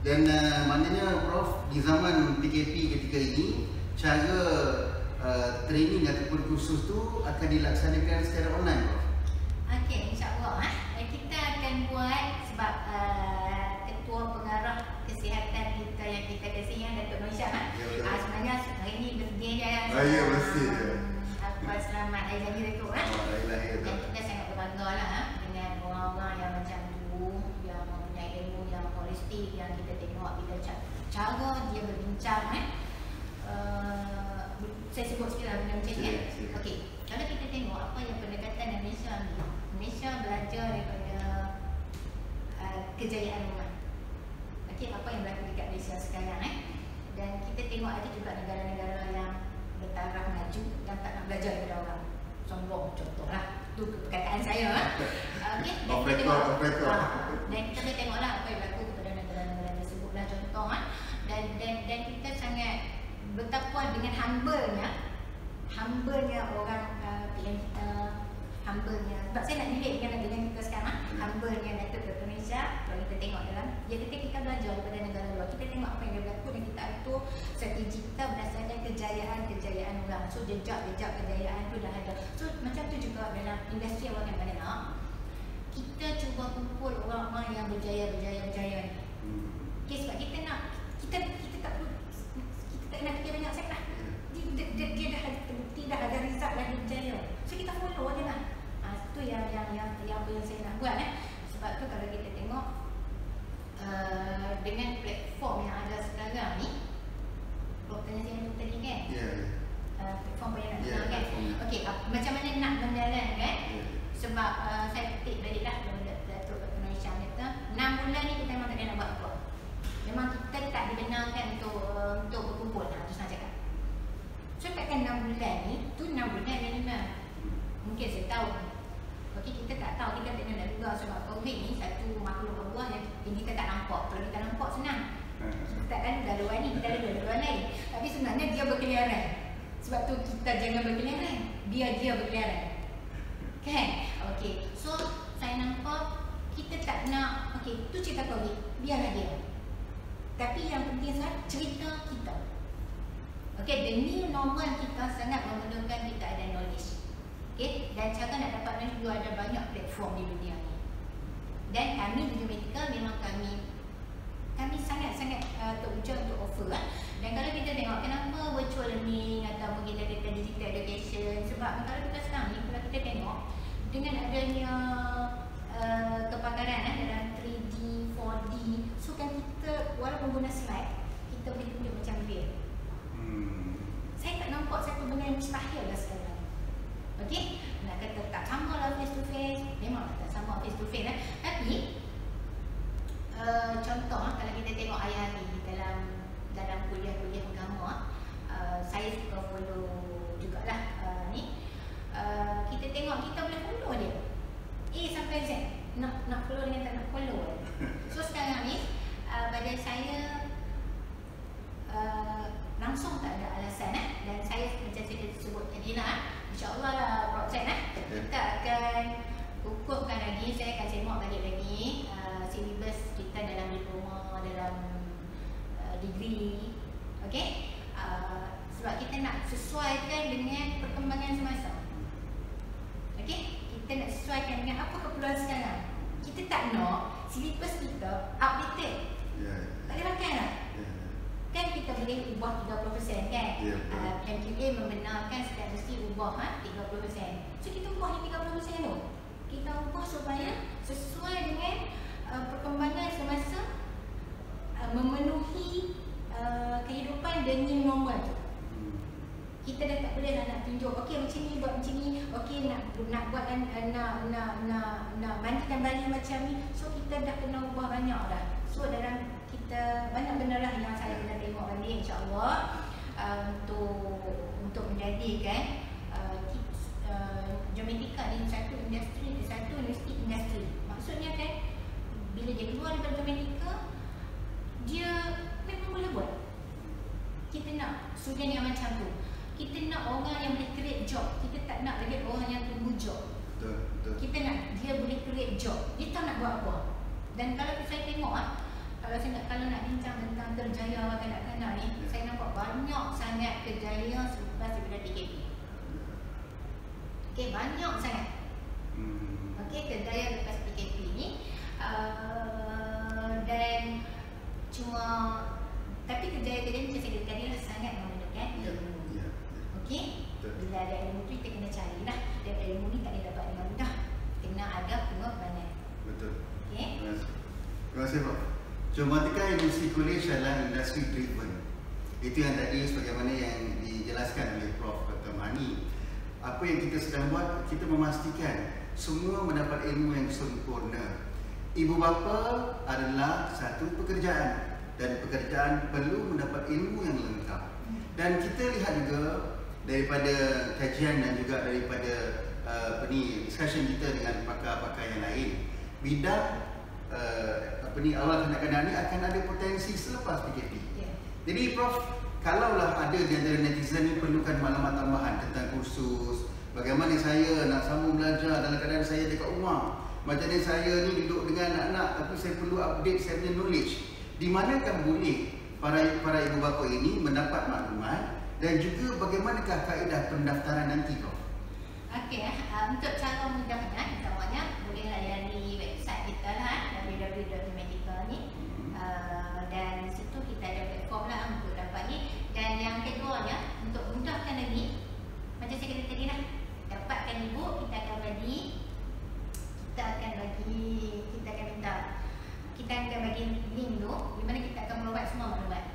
Dan maknanya Prof, di zaman PKP ketika ini, cara training ataupun kursus tu akan dilaksanakan secara online, Prof. Okey, insyaAllah kita akan buat sebab Ketua Pengarah Kesihatan kita yang kita kasihan, Datuk Nur Syah, sebenarnya hari ni birthday dia. Ya, mesti dia. Selamat hari jadi Datuk. Dan kita sangat berbangga lah dengan orang-orang yang macam tu, yang mempunyai ilmu yang holistik, yang kita tengok bila cara dia berbincang. Saya sebut sikit lah benda macam ni. Okey, kalau kita tengok apa yang pendekatan Malaysia ni, Malaysia belajar daripada kejayaan orang. Okey, apa yang berlaku dekat Malaysia sekarang dan kita tengok ada juga negara-negara yang bertaraf maju yang tak nak belajar daripada orang sombong, contohlah. Itu perkataan saya. Okey, dan kita boleh tengoklah apa yang berlaku kepada negara-negara tersebut lah, contoh. Dan kita sangat betapa dengan humble-nya orang PM kita, humble-nya, sebab saya nak relate dengan kita sekarang, humble-nya Datuk Dr. Malaysia. Kalau kita tengok dalam dia kata kita belajar daripada negara luar, kita tengok apa yang dia berlaku dan kita atur strategi kita berdasarkan kejayaan orang. So jejak kejayaan tu dah ada. So macam tu juga dalam industri awal kanak-kanak. kita cuba kumpul orang-orang yang berjaya ni. Okay, sebab kita tak perlu, kita tak nak fikir banyak sangat lah. Dia dah ada terbukti, dah ada result, dah berjaya. So kita follow je lah. Itu yang saya nak buat. Sebab tu kalau kita tengok dengan platform yang ada sekarang ni, tanya saya dulu tadi kan? Platform yang nak kenal kan? Okey, macam mana nak menjalankan? Sebab saya petik tadi lah Datuk Dr. Malaysia kata 6 bulan ni kita memang tak nak buat apa. Memang kita tak dibenarkan untuk berkumpul lah, tu saya cakap. So takkan 6 bulan ni, tu 6 bulan minimal. Mungkin setahun. Okey, kita tak tahu, kita tak nak juga sebab COVID ni satu makhluk Allah yang kita tak nampak. Kalau kita nampak senang. Kita kan galuan ni, kita ada galuan lain. Tapi sebenarnya dia berkeliaran. Sebab tu kita jangan berkeliaran. Biar dia berkeliaran. Kan? Okey. So, saya nampak kita tak nak, okey, tu cerita COVID. Biarlah dia. Tapi yang penting sangat cerita kita. Okey, the new normal kita sangat memerlukan kita ada knowledge. Okey, dan cara nak dapat knowledge juga ada banyak platform di dunia ni. Dan kami di Geomatica memang kami sangat-sangat teruja untuk offer lah. Dan kalau kita tengok kenapa virtual learning ataupun kita kata digital education, sebab kalau kita sekarang ni, kalau kita tengok dengan adanya kepakaran dalam 3D, 4D, so kan kita walaupun guna slide, kita boleh tunjuk macam real. Saya tak nampak satu benda yang mustahil lah sekarang. Okey, nak kata tak sama lah face to face, memang tak sama face to face lah. Tapi contoh kalau kita tengok ayah ni dalam kuliah-kuliah agama, saya suka follow jugalah ni. Kita tengok kita boleh follow dia. Sampai Z nak follow dengan tak nak follow. So sekarang ni pada saya langsung tak ada alasan dan saya macam saya sebut tadi lah, insya-Allah lah Prof Zain kita akan ukurkan lagi, saya akan tengok balik lagi silibus kita dalam diploma, dalam degree. Okey, sebab kita nak sesuaikan dengan perkembangan semasa. Okey, kita nak sesuaikan dengan apa keperluan sekarang. Kita tak nak silibus kita updated. Tak boleh pakai lah. Kan kita boleh ubah 30% kan? MQA membenarkan setiap mesti ubah 30%. So kita ubah yang 30% tu. Kita ubah supaya sesuai dengan perkembangan semasa, memenuhi kehidupan dan new normal tu. Kita dah tak boleh nak tunjuk okey macam ni buat macam ni, okey nak buat nak mandikan bayi macam ni. So kita dah kena ubah banyak dah. So dalam kita banyak benda lah yang saya kena tengok balik insya-Allah untuk menjadikan Geomatica ni satu universiti industri. Maksudnya kan bila dia keluar daripada Geomatica, dia memang boleh buat. Kita nak student yang macam tu. Kita nak orang yang boleh create job. Kita tak nak lagi orang yang tunggu job. Betul. Kita nak dia boleh create job. Dia tahu nak buat apa. Dan kalau saya tengok kalau nak bincang tentang kerjaya orang kanak-kanak ni, saya nampak banyak sangat kerjaya selepas daripada PKP. Okey, banyak sangat. Okey, kerjaya lepas PKP ni dan cuma tapi kerjaya-kerjaya macam saya kata tadi sangat memerlukan ilmu. Okey, bila ada ilmu tu kita kena carilah, dan ilmu ni tak boleh dapat dengan mudah. Kena ada pengorbanan. Betul. Okey. Terima kasih Prof. Geomatica Industry College adalah industry driven. Itu yang tadi sebagaimana yang dijelaskan oleh Prof Dr. Mani. Apa yang kita sedang buat, kita memastikan semua mendapat ilmu yang sempurna. Ibu bapa adalah satu pekerjaan dan pekerjaan perlu mendapat ilmu yang lengkap. Dan kita lihat juga daripada kajian dan juga daripada discussion kita dengan pakar-pakar yang lain, bidang awal kanak-kanak ni akan ada potensi selepas PKP. Jadi Prof, kalaulah ada di antara netizen ni perlukan maklumat tambahan tentang kursus, bagaimana saya nak sambung belajar dalam keadaan saya dekat rumah, macam ni saya ni duduk dengan anak-anak tapi saya perlu update saya punya knowledge, di manakah boleh para ibu bapa ini mendapat maklumat, dan juga bagaimanakah kaedah pendaftaran nanti Prof? Okey, untuk cara mudahnya, boleh layani kita akan bagi link tu di mana kita akan provide semua maklumat.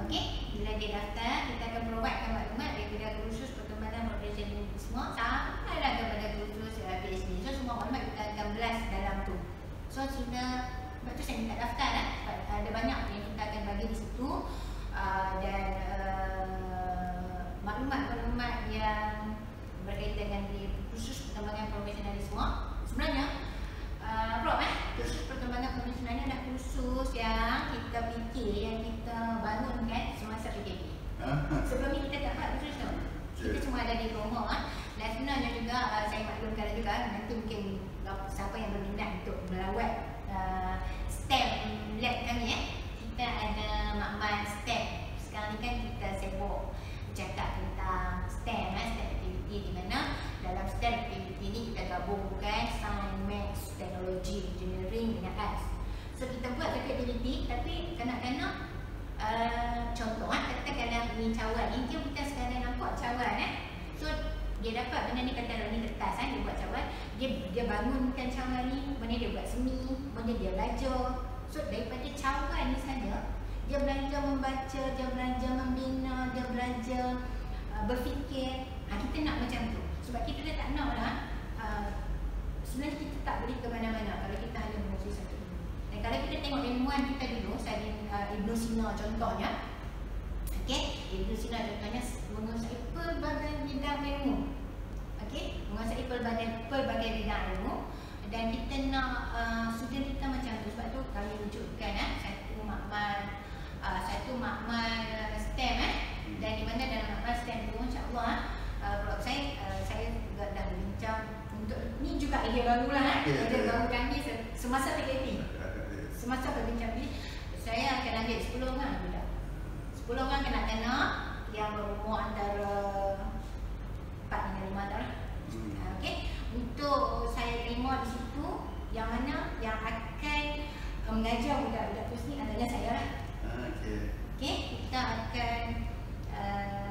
Okey, bila dia daftar, kita akan providekan maklumat daripada kursus perkembangan profesional semua sampai lah kepada kursus PhD. So semua maklumat kita akan blast dalam tu. So sudah, sebab tu saya minta daftar lah. Sebab ada banyak yang kita akan bagi di situ dan maklumat-maklumat yang berkaitan dengan di kursus perkembangan profesionalisme. Sebenarnya Prof, kursus perkembangan profesional ni adalah kursus yang kita fikir, yang kita bangunkan semasa PKP. Sebelum ni kita tak buat kursus tu. Kita cuma ada di rumah. Dan sebenarnya juga saya maklumkan juga nanti mungkin siapa yang berminat untuk melawat STEM lab kami kita ada makmal STEM. Sekarang ni kan kita sibuk bercakap tentang STEM, STEM activity, di mana dalam STEM activity ni kita gabungkan Science, Maths, Technology, Engineering dengan Arts. So kita buat satu aktiviti tapi kanak-kanak contoh katakanlah ni cawan ni, dia bukan sekadar nampak cawan so dia dapat benda ni, katakanlah ni kertas dia buat cawan, dia bangunkan cawan ni, benda dia buat seni, benda dia belajar. So daripada cawan ni saja dia belajar membaca, dia belajar membina, dia belajar berfikir. Kita nak macam tu. Sebab kita dah tak nak lah sebenarnya kita tak boleh ke mana-mana kalau kita hanya menguasai satu ilmu. Dan kalau kita tengok ilmuwan kita dulu, saya Ibn Sina contohnya. Okey, Ibn Sina contohnya menguasai pelbagai bidang ilmu. Okey, menguasai pelbagai bidang ilmu. Dan kita nak student kita macam tu. Sebab tu kami wujudkan satu makmal STEM dan di mana dalam makmal STEM tu insya-Allah Prof saya juga dah berbincang untuk ni juga idea baru lah idea baru kami semasa PKP. Semasa berbincang ni saya akan ambil 10 orang budak. 10 orang kanak-kanak yang berumur antara 4 hingga 5 tahun. Okey, untuk saya terima di situ yang mana yang akan mengajar budak-budak tu ni adalah saya lah. Okey, kita akan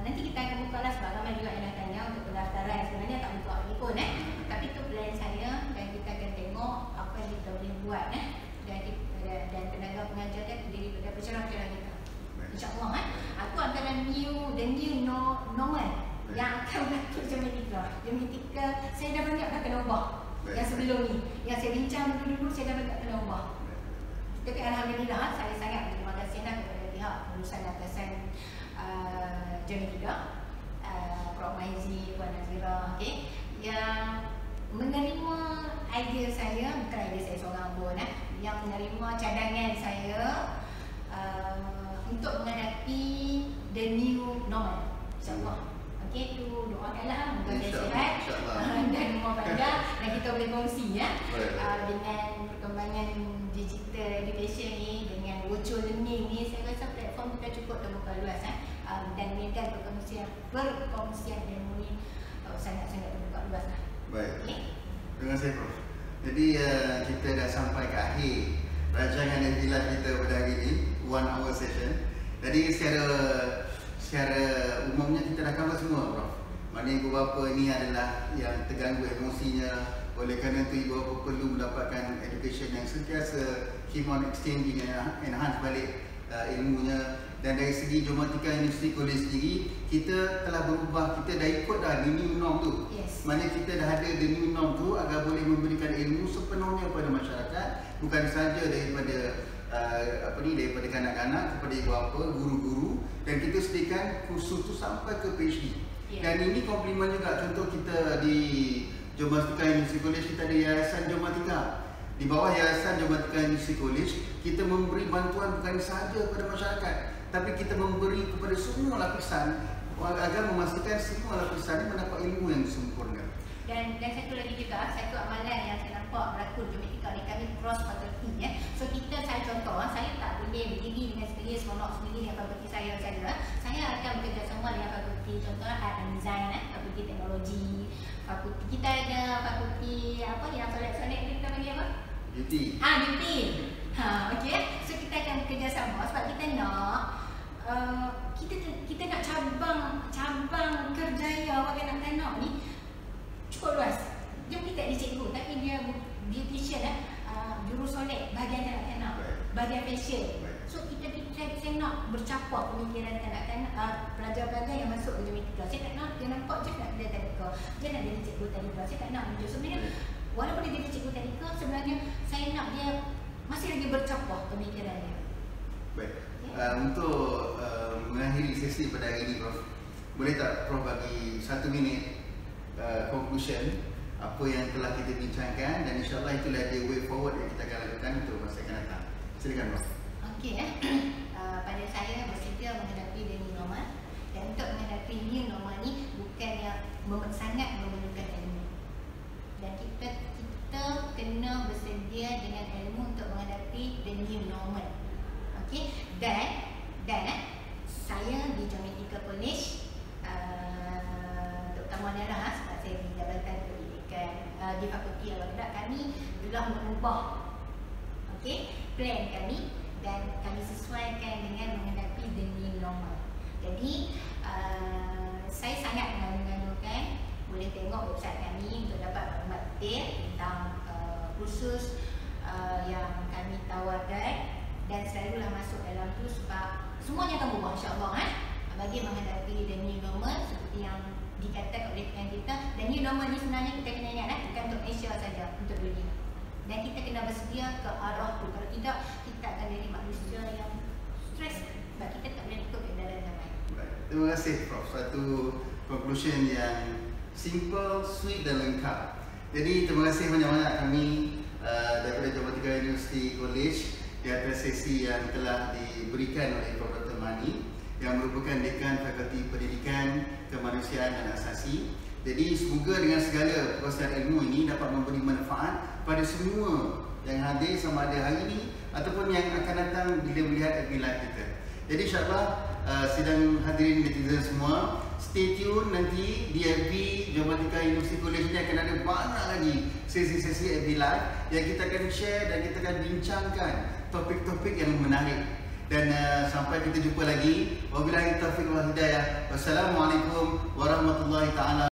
nanti kita akan buka lah sebab ramai juga yang dah tanya untuk pendaftaran. Sebenarnya tak buka telefon tapi tu plan saya dan kita akan tengok apa yang kita boleh buat dan tenaga pengajar dia terdiri daripada pencerah-pencerah kita. InsyaAllah aku antara the new normal yang akan berlaku genetika. Genetika saya dah banyak dah kena ubah. Yang sebelum ni, yang saya bincang dulu saya dah banyak kena ubah. Tapi alhamdulillah saya sangat berterima kasih kepada pihak urusan atasan genetika, Prof Maizi, Puan Nazira, okey, yang menerima idea saya, bukan idea saya seorang pun yang menerima cadangan saya untuk menghadapi the new normal. InsyaAllah. Okey, tu doakanlah moga saya sihat dan rumah bandar dan kita boleh kongsi dengan perkembangan digital education ni, dengan virtual learning ni, saya rasa platform kita cukup terbuka luas dan medan perkongsian ilmu ni sangat-sangat terbuka luas lah. Baik. Okay. Terima kasih Prof. Jadi kita dah sampai ke akhir rancangan yang jelas kita pada hari ini, 1 hour session. Jadi secara umumnya kita dah cover semua Prof. Maknanya ibu bapa ini adalah yang terganggu emosinya. Oleh kerana itu ibu bapa perlu mendapatkan education yang sentiasa keep on exchanging and enhance balik ilmunya. Dan dari segi Geomatika University College sendiri, kita telah berubah, kita dah ikut dah the new norm tu. Yes. Maknanya kita dah ada the new norm tu agar boleh memberikan ilmu sepenuhnya kepada masyarakat, bukan sahaja daripada daripada kanak-kanak kepada ibu bapa, guru-guru, dan kita sediakan kursus tu sampai ke PhD. Yeah. Dan ini komplimen juga, contoh kita di Geomatika University College kita ada Yayasan Geomatika. Di bawah Yayasan Geomatika University College, kita memberi bantuan bukan sahaja kepada masyarakat, tapi kita memberi kepada semua lapisan agar memastikan semua lapisan mendapat ilmu yang sempurna. Dan satu lagi juga, satu amalan yang saya nampak berlaku di Geomatika ni, kami cross faculty So saya contoh, saya tak boleh berdiri dengan sendiri, seronok sendiri dengan fakulti saya saja. Saya akan bekerjasama dengan fakulti, contohnya Art and Design, fakulti teknologi, fakulti kita ada fakulti apa yang solid-solid kita panggil apa? Beauty. Beauty. Okey. So kita akan bekerjasama sebab kita nak kita nak cabang kerjaya kanak-kanak ni cukup luas. Dia bukan tak ada cikgu tapi dia beautician jurus solid bahagian kanak-kanak. fashion. So saya nak bercapap pemikiran kanak-kanak, pelajar-pelajar yang masuk ke Jumitika. Saya tak nak dia nampak je nak dia tadika. Dia nak jadi cikgu tadika. Saya tak nak menunjuk. Sebenarnya walaupun dia jadi cikgu tadika, sebenarnya saya nak dia masih lagi bercapap pemikirannya. Baik. Untuk mengakhiri sesi pada hari ini, Prof, boleh tak Prof bagi 1 minit conclusion apa yang telah kita bincangkan, dan insyaAllah itulah the way forward yang kita akan lakukan untuk masa akan datang. Silakan, Prof. Okey, pada saya bersedia menghadapi the new normal, dan untuk menghadapi new normal ni bukan yang sangat memerlukan ilmu, dan kita kena bersedia dengan ilmu untuk menghadapi the new normal. Okey, dan saya di Jumitika College, terutama adalah sebab saya di Jabatan Pendidikan di Fakulti Al-Qaeda, kami telah mengubah plan kami, dan kami sesuaikan dengan menghadapi the new normal. Jadi saya sangat menganjurkan boleh tengok website kami untuk dapat maklumat detail tentang kursus yang kami tawarkan, dan selalulah masuk dalam tu sebab semuanya akan berubah insya-Allah bagi menghadapi the new normal seperti yang dikatakan oleh pihak kita. Dan new normal ni sebenarnya kita kena ingat bukan untuk Malaysia saja, untuk dunia. Dan kita kena bersedia ke arah tu. Kalau tidak, kita akan jadi manusia yang stres sebab kita tak boleh ikut keadaan zaman. Terima kasih, Prof. Satu conclusion yang simple, sweet dan lengkap. Jadi terima kasih banyak-banyak kami daripada Jumitika University College di atas sesi yang telah diberikan oleh Prof. Dr. Mani yang merupakan Dekan Fakulti Pendidikan Kemanusiaan dan Asasi. Jadi semoga dengan segala perkongsian ilmu ini dapat memberi manfaat pada semua yang hadir sama ada hari ini ataupun yang akan datang bila melihat FB Live kita. Jadi insyaAllah sidang hadirin netizen semua, stay tune nanti di FB Jumitika University College ini akan ada banyak lagi sesi-sesi FB Live yang kita akan share dan kita akan bincangkan topik-topik yang menarik. Dan sampai kita jumpa lagi. Wabillahi taufiq wal hidayah. Wassalamualaikum warahmatullahi taala